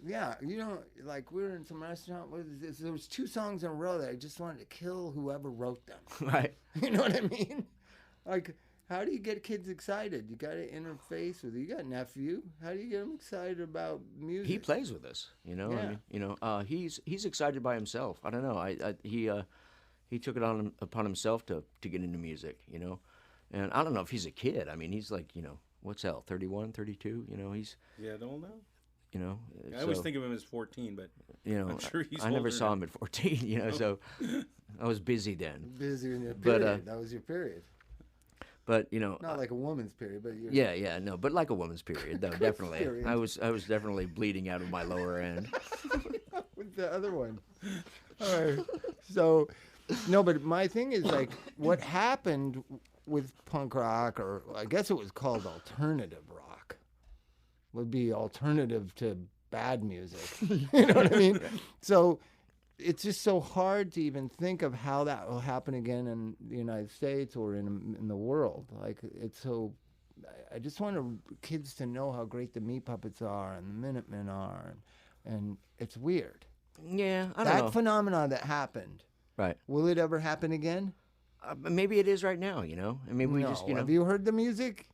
Yeah, we were in some restaurant. There was 2 songs in a row that I just wanted to kill whoever wrote them. Right. You know what I mean? How do you get kids excited? You got to interface with. You got a nephew. How do you get him excited about music? He plays with us. Yeah. I mean, he's excited by himself. I don't know. He took it upon himself to get into music. And I don't know if he's a kid. I mean, he's like, what's 31, 32? He's the old now. I I always think of him as 14, but I'm sure he's I never saw now. him at 14, so I was busy then. Busy in your period. That was your period. But not like a woman's period, but but like a woman's period though, definitely. Period. I was definitely bleeding out of my lower end. With the other one. All right. So, no, but my thing is what happened with punk rock, or I guess it was called alternative rock, would be alternative to bad music. You know what I mean? So it's just so hard to even think of how that will happen again in the United States or in the world. It's so. I just want kids to know how great the Meat Puppets are and the Minutemen are, and it's weird. Yeah, I don't know. That phenomenon that happened. Right. Will it ever happen again? Maybe it is right now. And maybe we just Have you heard the music?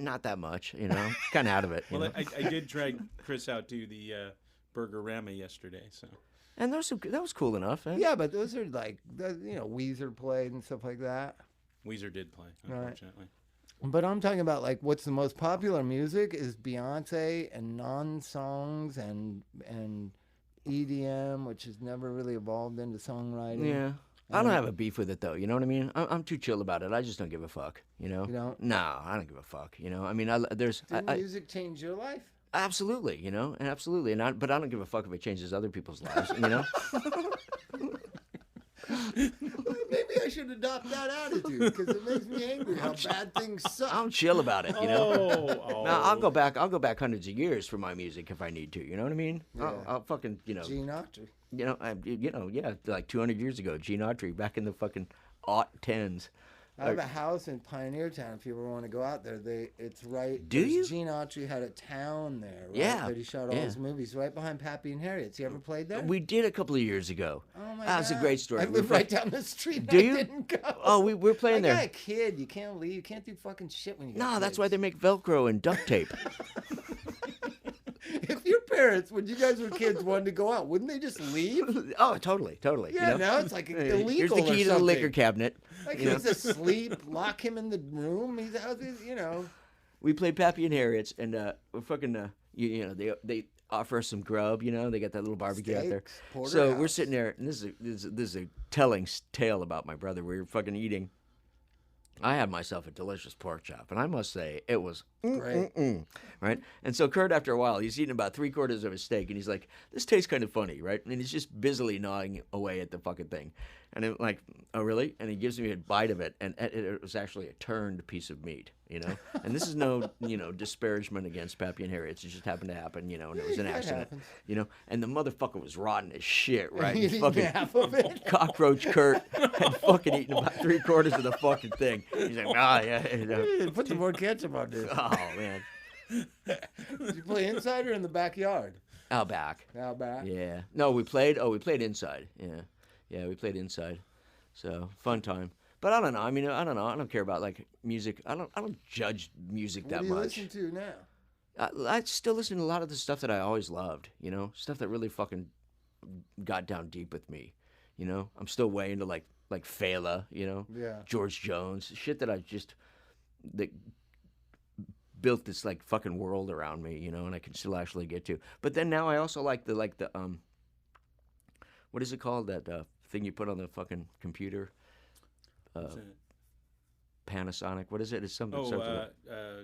Not that much, kind of out of it. Well, I did drag Cris out to the Burger Rama yesterday, so. And that was cool enough. Eh? Yeah, but those are Weezer played and stuff like that. Weezer did play, unfortunately. Right. But I'm talking about what's the most popular music is Beyonce and non-songs and EDM, which has never really evolved into songwriting. Yeah. I don't have a beef with it, though. You know what I mean? I'm too chill about it. I just don't give a fuck, You don't? No, I don't give a fuck, I mean, Did music change your life? Absolutely, absolutely. But I don't give a fuck if it changes other people's lives, Maybe I should adopt that attitude because it makes me angry how bad things suck. I'm chill about it, Oh. Now, I'll go back hundreds of years for my music if I need to. You know what I mean? Yeah. I'll fucking, Gene Autry. like 200 years ago, Gene Autry back in the fucking aught tens. I have a house in Pioneer Town. If you ever want to go out there, it's right. Do you? Gene Autry had a town there. Right, Yeah. that he shot all his movies right behind Pappy and Harriet's. You ever played there? We did a couple of years ago. Oh my That was a God. great story. I live right down the street. Do you? I didn't go. Oh, we're playing there. I got a kid. You can't leave. You can't do fucking shit when you. No, got that's kids. why they make Velcro and duct tape. If your parents, when you guys were kids, wanted to go out, wouldn't they just leave? Oh, totally. Yeah, you know? now it's like illegal. Here's the key to the liquor cabinet. Like you know? he's asleep, lock him in the room. He's out, We played Pappy and Harriet's, and we're fucking, they offer us some grub, They got that little barbecue out there. Steaks, So we're porterhouse. sitting there, and this is a telling tale about my brother. We were fucking eating. I had myself a delicious pork chop, and I must say it was Great. right? And so Kurt, after a while, he's eating about 3/4 of his steak, and he's like, "This tastes kind of funny, right?" And he's just busily gnawing away at the fucking thing, and I'm like, "Oh, really?" And he gives me a bite of it, and it was actually a turned piece of meat, And this is no, disparagement against Pappy and Harriet's. It just happened to happen, and it was an that accident, happens. And the motherfucker was rotten as shit, right? You He's didn't fucking half of it? cockroach Kurt had fucking eaten about 3/4 of the fucking thing. He's like, Put some more ketchup on this. Oh man, Did you play inside or in the backyard? out back. Out back. Yeah. No, we played inside. Yeah, we played inside. So fun time. But I don't know. I mean, I don't know. I don't care about like music. I don't judge music What that do you much. listen to now? I still listen to a lot of the stuff that I always loved. Stuff that really fucking got down deep with me. I'm still way into like Fela. Yeah. George Jones, shit that that built this like fucking world around me, and I can still actually get to. But then now I also like the what is it called, that thing you put on the fucking computer? Panasonic. What is it? It's something. What? Yeah.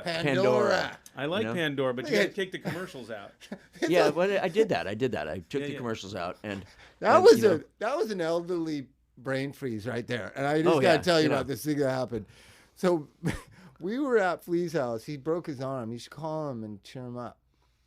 Pandora. I like Pandora, but you got to take the commercials out. Yeah, well, I did that. I took the commercials out, and That was an elderly brain freeze right there. And I just got to tell you about this thing that happened. So we were at Flea's house. He broke his arm. You should call him and cheer him up.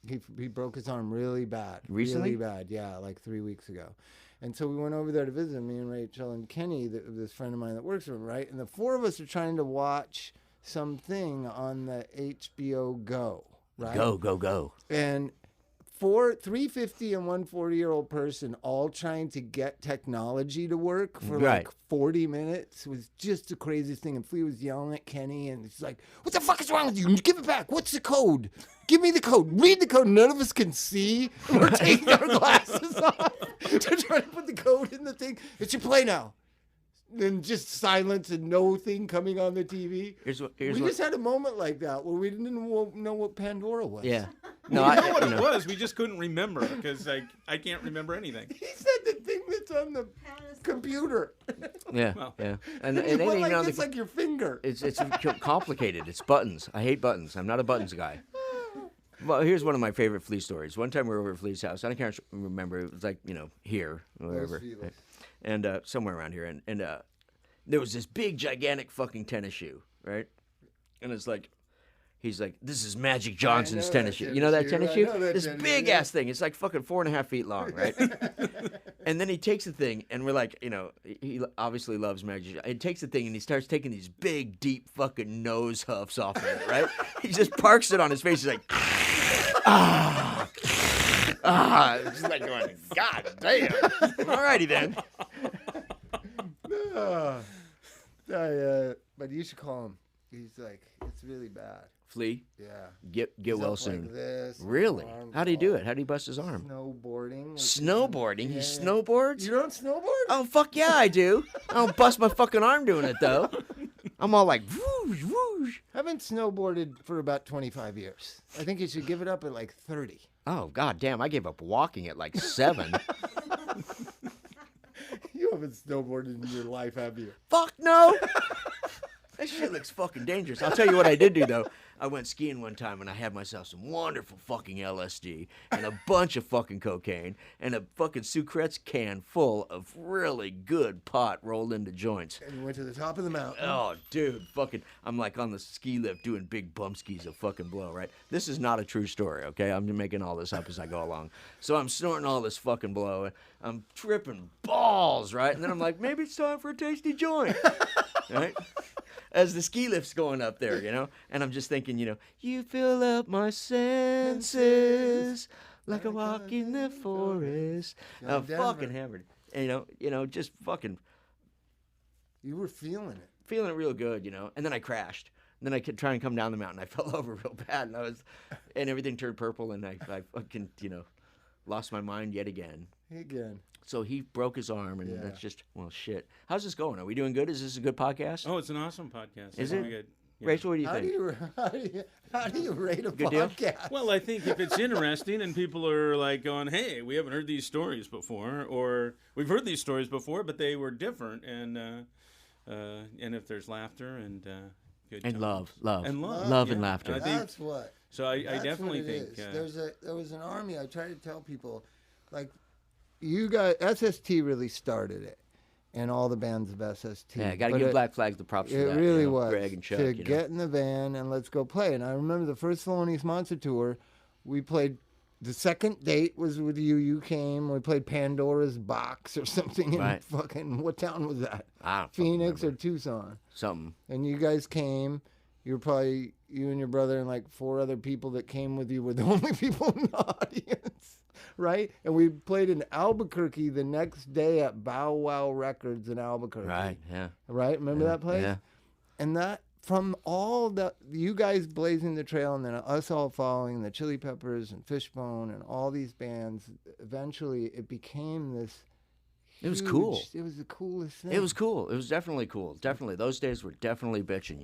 He broke his arm really bad. Recently? Really bad, yeah, like 3 weeks ago. And so we went over there to visit him, me and Rachel and Kenny, this friend of mine that works with him, right? And the four of us are trying to watch something on the HBO Go, right? Go. And 350 and 140-year-old person all trying to get technology to work for Right. like 40 minutes was just the craziest thing. And Flea was yelling at Kenny, and he's like, "What the fuck is wrong with you? Give it back. What's the code? Give me the code. Read the code." None of us can see. We're taking our glasses off to try to put the code in the thing. It should play now. Then just silence and no thing coming on the TV. We just had a moment like that where we didn't know what Pandora was. Yeah. No, we know what it was. We just couldn't remember because I can't remember anything. He said the thing that's on the computer. Yeah. Well. Yeah. And It went anything like on this, the like your finger. it's complicated. It's buttons. I hate buttons. I'm not a buttons guy. Well, here's one of my favorite Flea stories. One time we were over at Flea's house. I can't remember. It was like, here or wherever. And somewhere around here. And there was this big, gigantic fucking tennis shoe, right? And it's like, he's like, "This is Magic Johnson's tennis shoe." You know that tennis shoe? This big ass thing. It's like fucking 4.5 feet long, right? And then he takes the thing, and we're like, he obviously loves Magic. He takes the thing, and he starts taking these big, deep fucking nose huffs off of it, right? He just parks it on his face. He's like, It's like going, "God damn." Alrighty then. But you should call him. He's like, it's really bad. Flea, Yeah. get He's well up soon. Like this, Really? arms How do you do all- it? How do you bust his arm? Snowboarding. Snowboarding? He Yeah. snowboards? You don't snowboard? Oh, fuck yeah, I do. I don't bust my fucking arm doing it, though. I'm all like, whoosh, whoosh. I haven't snowboarded for about 25 years. I think you should give it up at like 30. Oh, god damn, I gave up walking at like 7. You haven't snowboarded in your life, have you? Fuck no. That this shit looks fucking dangerous. I'll tell you what I did do, though. I went skiing one time, and I had myself some wonderful fucking LSD and a bunch of fucking cocaine and a fucking Sucrets can full of really good pot rolled into joints. And you went to the top of the mountain. Oh, dude, fucking, I'm like on the ski lift doing big bump skis of fucking blow, right? This is not a true story, okay? I'm making all this up as I go along. So I'm snorting all this fucking blow, and I'm tripping balls, right? And then I'm like, maybe it's time for a tasty joint, right? As the ski lift's going up there, you know? And I'm just thinking, you fill up my senses like a walk in the forest. I'm fucking hammered. And, just fucking... You were feeling it. Feeling it real good, And then I crashed. And then I could try and come down the mountain. I fell over real bad, and everything turned purple, and I fucking, lost my mind yet again. So he broke his arm, and that's just, well, shit. How's this going? Are we doing good? Is this a good podcast? Oh, it's an awesome podcast. Is it? Good. Yeah. Rachel, what do you think? How do you rate a Good deal? podcast? Well, I think if it's interesting and people are like going, hey, we haven't heard these stories before, or we've heard these stories before, but they were different, and if there's laughter and good and times. love and laughter. And I think, That's what. so I That's definitely what it think is. There was an army. I try to tell people, like, you guys, SST really started it, and all the bands of SST. Yeah, got to give Black Flags the props for It that. really was. Greg and Chuck. To get in the van and let's go play. And I remember the first Thelonious Monster tour, we played. The second date was with you. You came. We played Pandora's Box or something in fucking, what town was that? I don't Phoenix remember. or Tucson. Something. And you guys came. You were probably, you and your brother and like 4 other people that came with you were the only people in the audience. Right? And we played in Albuquerque the next day at Bow Wow Records in Albuquerque. Right, yeah. Right? Remember that place? Yeah. And that, from all the, you guys blazing the trail and then us all following, the Chili Peppers and Fishbone and all these bands, eventually it became this It was cool. It was the coolest thing. It was cool. It was definitely cool. Definitely. Those days were definitely bitching,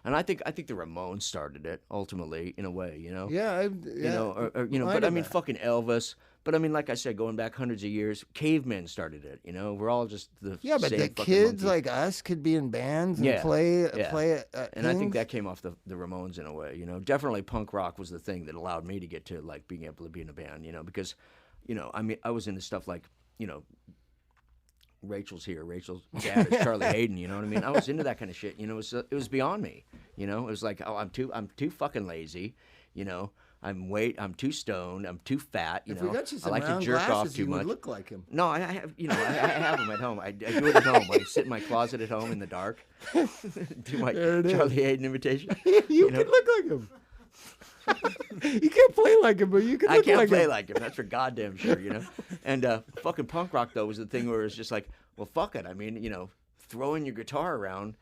And I think the Ramones started it ultimately in a way, Yeah. But I mean, fucking Elvis. But I mean, like I said, going back hundreds of years, cavemen started it. We're all just the but same the fucking kids monkeys. like us could be in bands and play And I think that came off the Ramones in a way. Definitely punk rock was the thing that allowed me to get to like being able to be in a band. Because, I mean, I was into stuff like, Rachel's here. Rachel's dad is Charlie Hayden. You know what I mean? I was into that kind of shit. It was beyond me. It was like, oh, I'm too fucking lazy. I'm too stoned. I'm too fat. If we got you some I like round to jerk glasses, off too you much. would look like him. No, I have. I have them at home. I do it at home. I sit in my closet at home in the dark. Do my Charlie Hayden imitation. you can look like him. You can't play like him, but you can look like him. I can't play like him. That's for goddamn sure, And fucking punk rock, though, was the thing where it's just like, well, fuck it. I mean, throwing your guitar around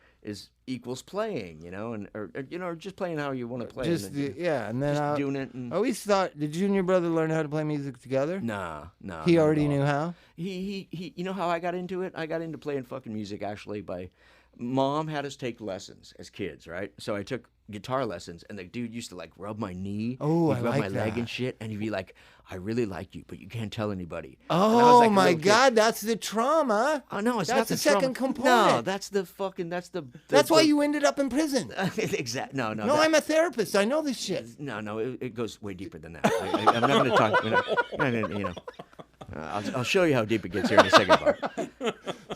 equals playing, or just playing how you want to play. And then just doing it. I always thought, did you and your brother learn how to play music together? No. He already knew how? He you know how I got into it? I got into playing fucking music actually by, Mom had us take lessons as kids, right? So I took guitar lessons, and the dude used to like rub my knee, he'd rub like my leg that. and shit, and he'd be like, "I really like you, but you can't tell anybody." Oh my God, that's the trauma. Oh no, it's that's not the trauma. second component. No, that's the fucking. That's why you ended up in prison. Exactly. No. No, I'm a therapist. I know this shit. No, it goes way deeper than that. I'm not going to talk. I'll show you how deep it gets here in a second, Bob.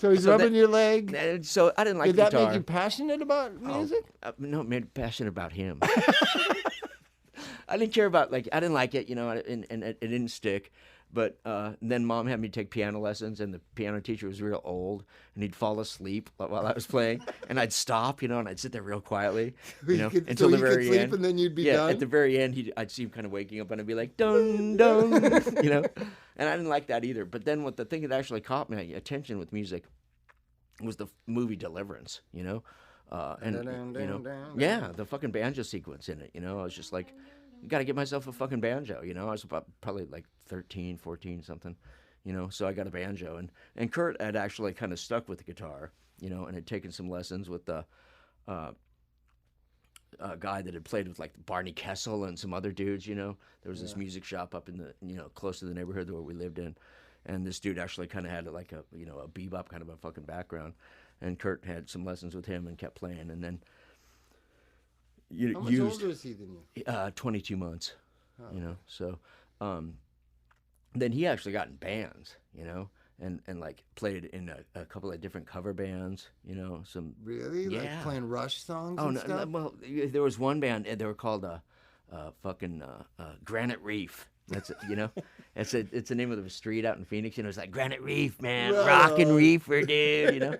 So he's rubbing your leg. So I didn't like Did guitar. that make you passionate about music? No, it made me passionate about him. I didn't care about, I didn't like it, and it didn't stick. But then Mom had me take piano lessons, and the piano teacher was real old, and he'd fall asleep while I was playing, and I'd stop, and I'd sit there real quietly, until the very sleep end. And then you'd be done? At the very end, I'd see him kind of waking up, and I'd be like, dun, dun, And I didn't like that either. But then the thing that actually caught my attention with music was the movie Deliverance, the fucking banjo sequence in it, I was just like, got to get myself a fucking banjo, I was probably like 13, 14, something, so I got a banjo, and Kurt had actually kind of stuck with the guitar, and had taken some lessons with the a guy that had played with like Barney Kessel and some other dudes, there was this music shop up in the, close to the neighborhood where we lived in, and this dude actually kind of had like a bebop kind of a fucking background, and Kurt had some lessons with him and kept playing, and then How much older is he than you? 22 months. Oh, You know, so then he actually got in bands, you know, and like played in a couple of different cover bands, you know, some. Really? Yeah. Like playing Rush songs Oh and no, stuff? well, there was one band. They were called fucking Granite Reef. That's you know, it's the name of the street out in Phoenix. You know, it's like Granite Reef, man, rockin' reefer, dude. You know,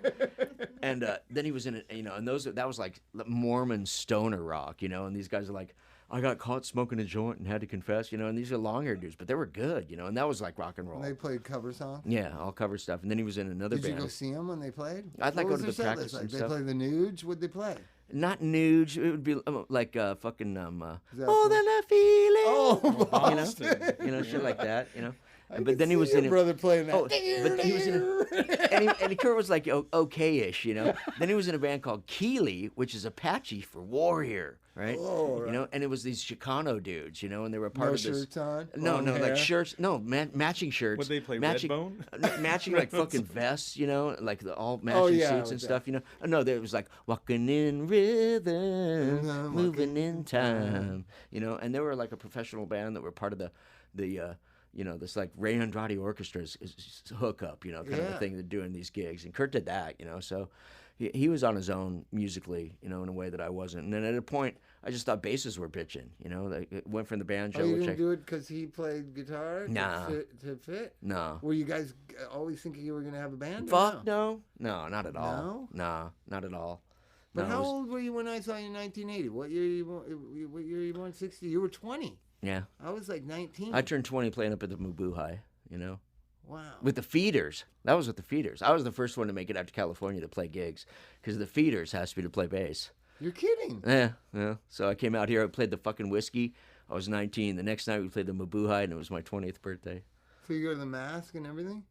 and then he was in it. You know, and that was like Mormon stoner rock. You know, and these guys are like, I got caught smoking a joint and had to confess. You know, and these are long-haired dudes, but they were good. You know, and that was like rock and roll. And they played cover songs? Yeah, all cover stuff. And then he was in another Did band. you go see them when they played? I'd like What go was to their the set practice list and like? stuff. They play the Nudes? What'd they play? Not nude. It would be like fucking that more than a feeling. Oh, you know, Boston. shit like that. You know, I but could then he see was your in it. brother playing that. Oh, but he was in it, and Kurt was like okay-ish, you know. Then he was in a band called Keeley, which is Apache for warrior, right? Oh, right. You know, and it was these Chicano dudes, you know, and they were part No of this. shirts on? No, Long no, hair? like shirts. No, matching shirts. Would they play matching, Redbone? matching like fucking vests, you know, like all matching yeah, suits and with stuff, you know. Oh, no, there was like walking in rhythm, Mhm, moving walking in time, you know. And they were like a professional band that were part of the you know, this like Ray Andrade Orchestra's hookup, you know, kind of a Yeah. thing. They're doing these gigs, and Kurt did that, you know. So he was on his own musically, you know, in a way that I wasn't. And then at a point, I just thought basses were bitching, you know. Like, it went from the banjo, Oh, you which didn't do it because he played guitar Nah. to fit? no. Were you guys always thinking you were going to have a band? or Fuck no? no, not at all. No, not at all. But No, it how was- old were you when I saw you in 1980? What year you born? 60? You were 20. Yeah, I was like 19. I turned 20 playing up at the Mabuhay, you know, Wow. with the Feeders. That was with the Feeders. I was the first one to make it out to California to play gigs, because the Feeders has to be to play bass. You're kidding. Yeah. So I came out here. I played the fucking Whiskey. I was 19. The next night we played the Mabuhay, and it was my 20th birthday. So you go to the Mask and everything?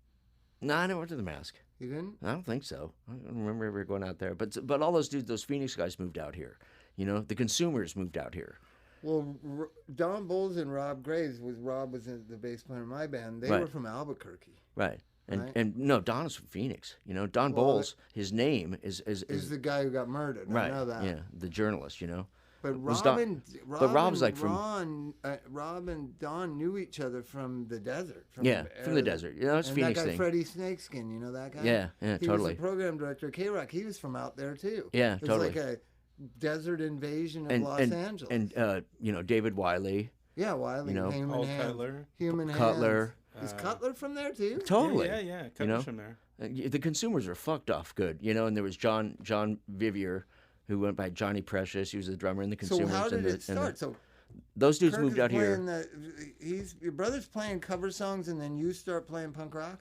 No, I never went to the Mask. You didn't? I don't think so. I don't remember ever going out there. But all those dudes, those Phoenix guys moved out here. You know, the Consumers moved out here. Well, Don Bowles and Rob Graves Rob was the bass player in my band. They Right. were from Albuquerque. Right. Right. And no, Don is from Phoenix. You know, Don Well, Bowles, his name is Is the guy who got murdered. right. I know that. Yeah, the journalist, you know. But was Rob Don- and Rob's like from- Rob and Don knew each other from the desert. From Yeah, from the desert. You know, it's and Phoenix that guy thing. Freddie Snakeskin, you know that guy? Yeah, He totally. was the program director of K-Rock. He was from out there too. Yeah, it was totally. like a desert invasion of and Los Angeles. and you know, David Wiley, yeah, Wiley, you know, Human Paul Hands. Cutler. Human Cutler. Hands. Is Cutler from there too? totally. Yeah. Cutler's know? from there. The Consumers were fucked off good, you know. And there was John Vivier, who went by Johnny Precious. He was the drummer in the So Consumers. how did and the, it start? So those dudes Kirk moved is out here. playing your brother's playing cover songs, and then you start playing punk rock.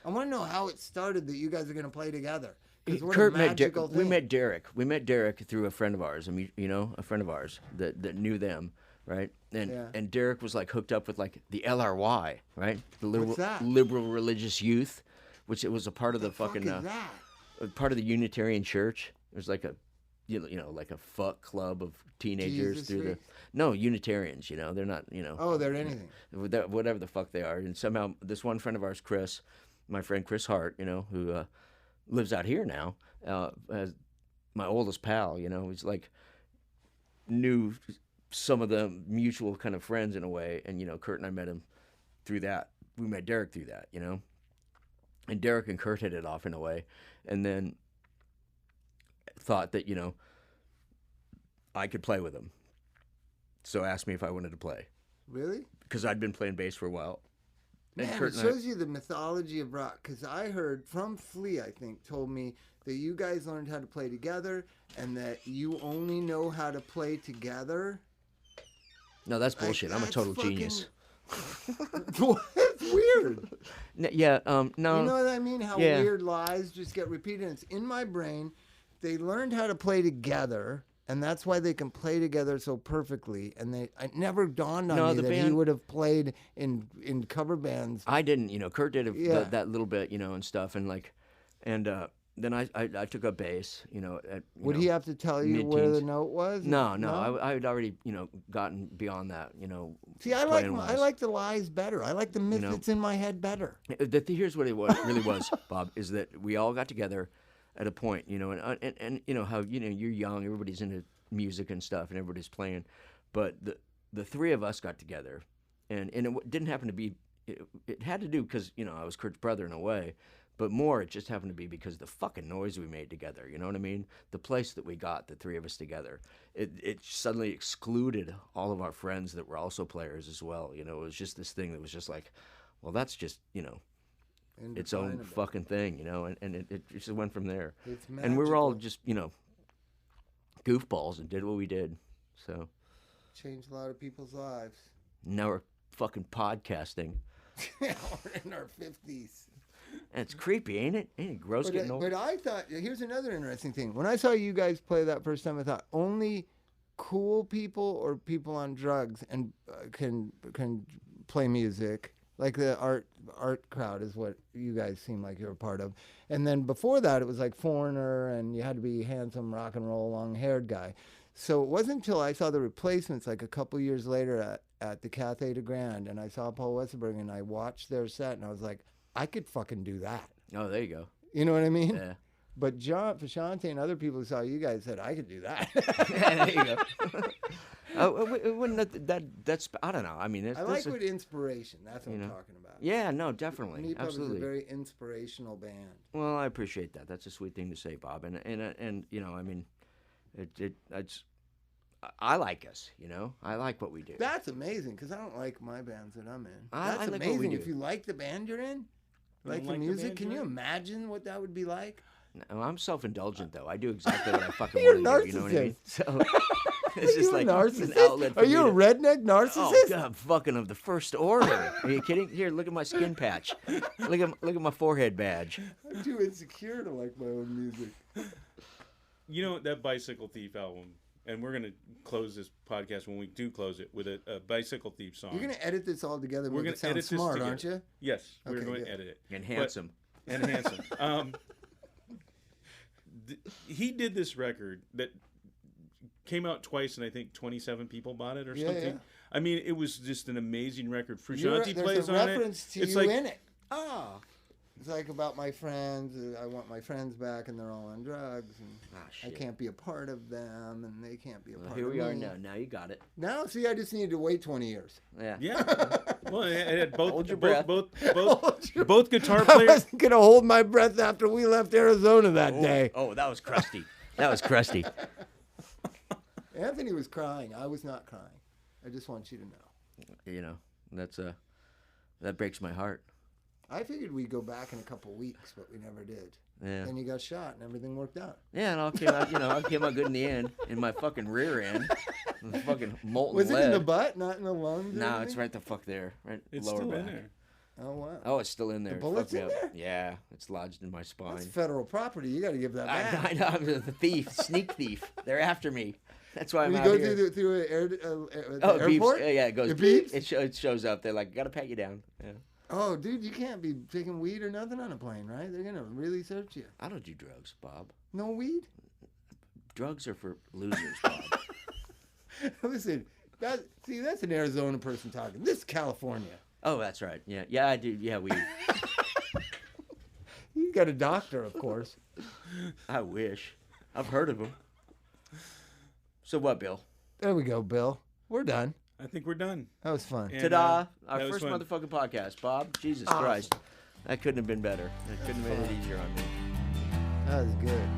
I want to know how it started that you guys are going to play together. 'Cause what Kurt a met magical we thing. met Derek. We met Derek through a friend of ours. A friend of ours that knew them, right? And Yeah. and Derek was like hooked up with like the LRY, right? The What's that? liberal religious youth, which it was a part of the Fuck fucking is that? part of the Unitarian Church. It was like a like a fuck club of teenagers Jesus through the freak? no Unitarians. You know, they're not. You know, Oh, they're anything. whatever the fuck they are. And somehow this one friend of ours, Chris, my friend Chris Hart, you know, who lives out here now, as my oldest pal, you know, he's like knew some of the mutual kind of friends in a way. And, you know, Kurt and I met him through that. We met Derek through that, you know. And Derek and Kurt hit it off in a way. And then thought that, you know, I could play with him. So asked me if I wanted to play. Really? Because I'd been playing bass for a while. And Man, Kurt it and I- shows you the mythology of rock. Because I heard from Flea, I think, told me that you guys learned how to play together, and that you only know how to play together. No, that's Like, bullshit. I'm a that's total fucking- genius. It's weird. No. You know what I mean? How yeah. weird lies just get repeated. It's in my brain. They learned how to play together, and that's why they can play together so perfectly. And it never dawned on No, me the that he band- would have played in cover bands. I didn't, you know, Kurt did Yeah. that little bit, you know, and stuff, and like, and then I took up bass, you know. At, Would you he know, have to tell you where the mid-teens. note was? No, I had already, you know, gotten beyond that, you know. See, I playing-wise. like the lies better. I like the myth know. that's in my head better. Here's what it was, really was, Bob, is that we all got together at a point, you know, and you know how, you know, you're young, everybody's into music and stuff, and everybody's playing. But the three of us got together, and it didn't happen to be. It had to do because I was Kurt's brother in a way, but more it just happened to be because of the fucking noise we made together. You know what I mean? The place that we got, the three of us together, it suddenly excluded all of our friends that were also players as well. It was just this thing that was just like, well, that's just its own fucking thing, and it just went from there. It's and we were all just goofballs and did what we did. So changed a lot of people's lives. Now we're fucking podcasting. We're in our 50s. And it's creepy, ain't it? Ain't it gross getting old? But I thought, here's another interesting thing. When I saw you guys play that first time, I thought only cool people or people on drugs and can play music. Like the art crowd is what you guys seem like you're a part of. And then before that, it was like Foreigner, and you had to be handsome, rock and roll, long-haired guy. So it wasn't until I saw the Replacements like a couple years later at the Cathay de Grand, and I saw Paul Westerberg, and I watched their set, and I was like, I could fucking do that. Oh, there you go. You know what I mean? Yeah. But John Frusciante and other people who saw you guys said, I could do that. Yeah, there you go. That's I don't know. I mean, I like with inspiration. That's what I'm talking about. Yeah, no, definitely. Meat Puppets Absolutely. is a very inspirational band. Well, I appreciate that. That's a sweet thing to say, Bob. And I mean, it's I like us, I like what we do. That's amazing, because I don't like my bands that I'm in. I That's like amazing. what we do. If you like the band you're in, like the music, can you imagine what that would be like? No, I'm self-indulgent, though. I do exactly what I fucking You're want a to do. You know what I mean? narcissist. So it's just like a an narcissist? outlet for Are you me a redneck narcissist? Oh God, fucking of the first order. Are you kidding? Here, look at my skin patch. Look at my forehead badge. I'm too insecure to like my own music. That Bicycle Thief album, and we're going to close this podcast when we do close it with a Bicycle Thief song. You're going to edit this all together. We're going to edit this smart, together. aren't you? Yes, we're Okay, going good. to edit it. And handsome. He did this record that came out twice, and I think 27 people bought it or something. Yeah. I mean, it was just an amazing record. Frusciante plays There's a on reference it. to It's you like, in it. It's like about my friends. I want my friends back, and they're all on drugs, and I shit. can't be a part of them, and they can't be a part of me. Here we are now. Now you got it. Now, see, I just needed to wait 20 years. Yeah. Yeah. Well, it had both Hold your breath. both guitar I players. wasn't going to hold my breath after we left Arizona that day. Oh, that was crusty. That was crusty. Anthony was crying. I was not crying. I just want you to know. That breaks my heart. I figured we'd go back in a couple weeks, but we never did. Yeah. Then you got shot, and everything worked out. Yeah, and I came out good in the end, in my fucking rear end, with fucking molten Was lead. it in the butt, not in the lungs? or No, anything? it's right the fuck there, right It's lower still back. in there. Oh, wow. Oh, it's still in there. The It bullet's fucked me in up. there? Yeah, it's lodged in my spine. That's federal property. You got to give that back. I know, I'm the thief, sneak thief. They're after me. That's why I'm We out go here. through an Oh, it beeps. airport? Yeah, it goes. It beeps? It shows up. They're like, gotta pat you down. Yeah. Oh, dude, you can't be taking weed or nothing on a plane, right? They're going to really search you. I don't do drugs, Bob. No weed? Drugs are for losers, Bob. Listen, that's an Arizona person talking. This is California. Oh, that's right. Yeah, I do. Yeah, weed. You got a doctor, of course. I wish. I've heard of them. So what, Bill? There we go, Bill. We're done. I think we're done. That was fun. And, Ta-da! Our that was first fun. motherfucking podcast, Bob. Jesus Awesome. Christ. That couldn't have been better. That couldn't have made it easier on me. That was good.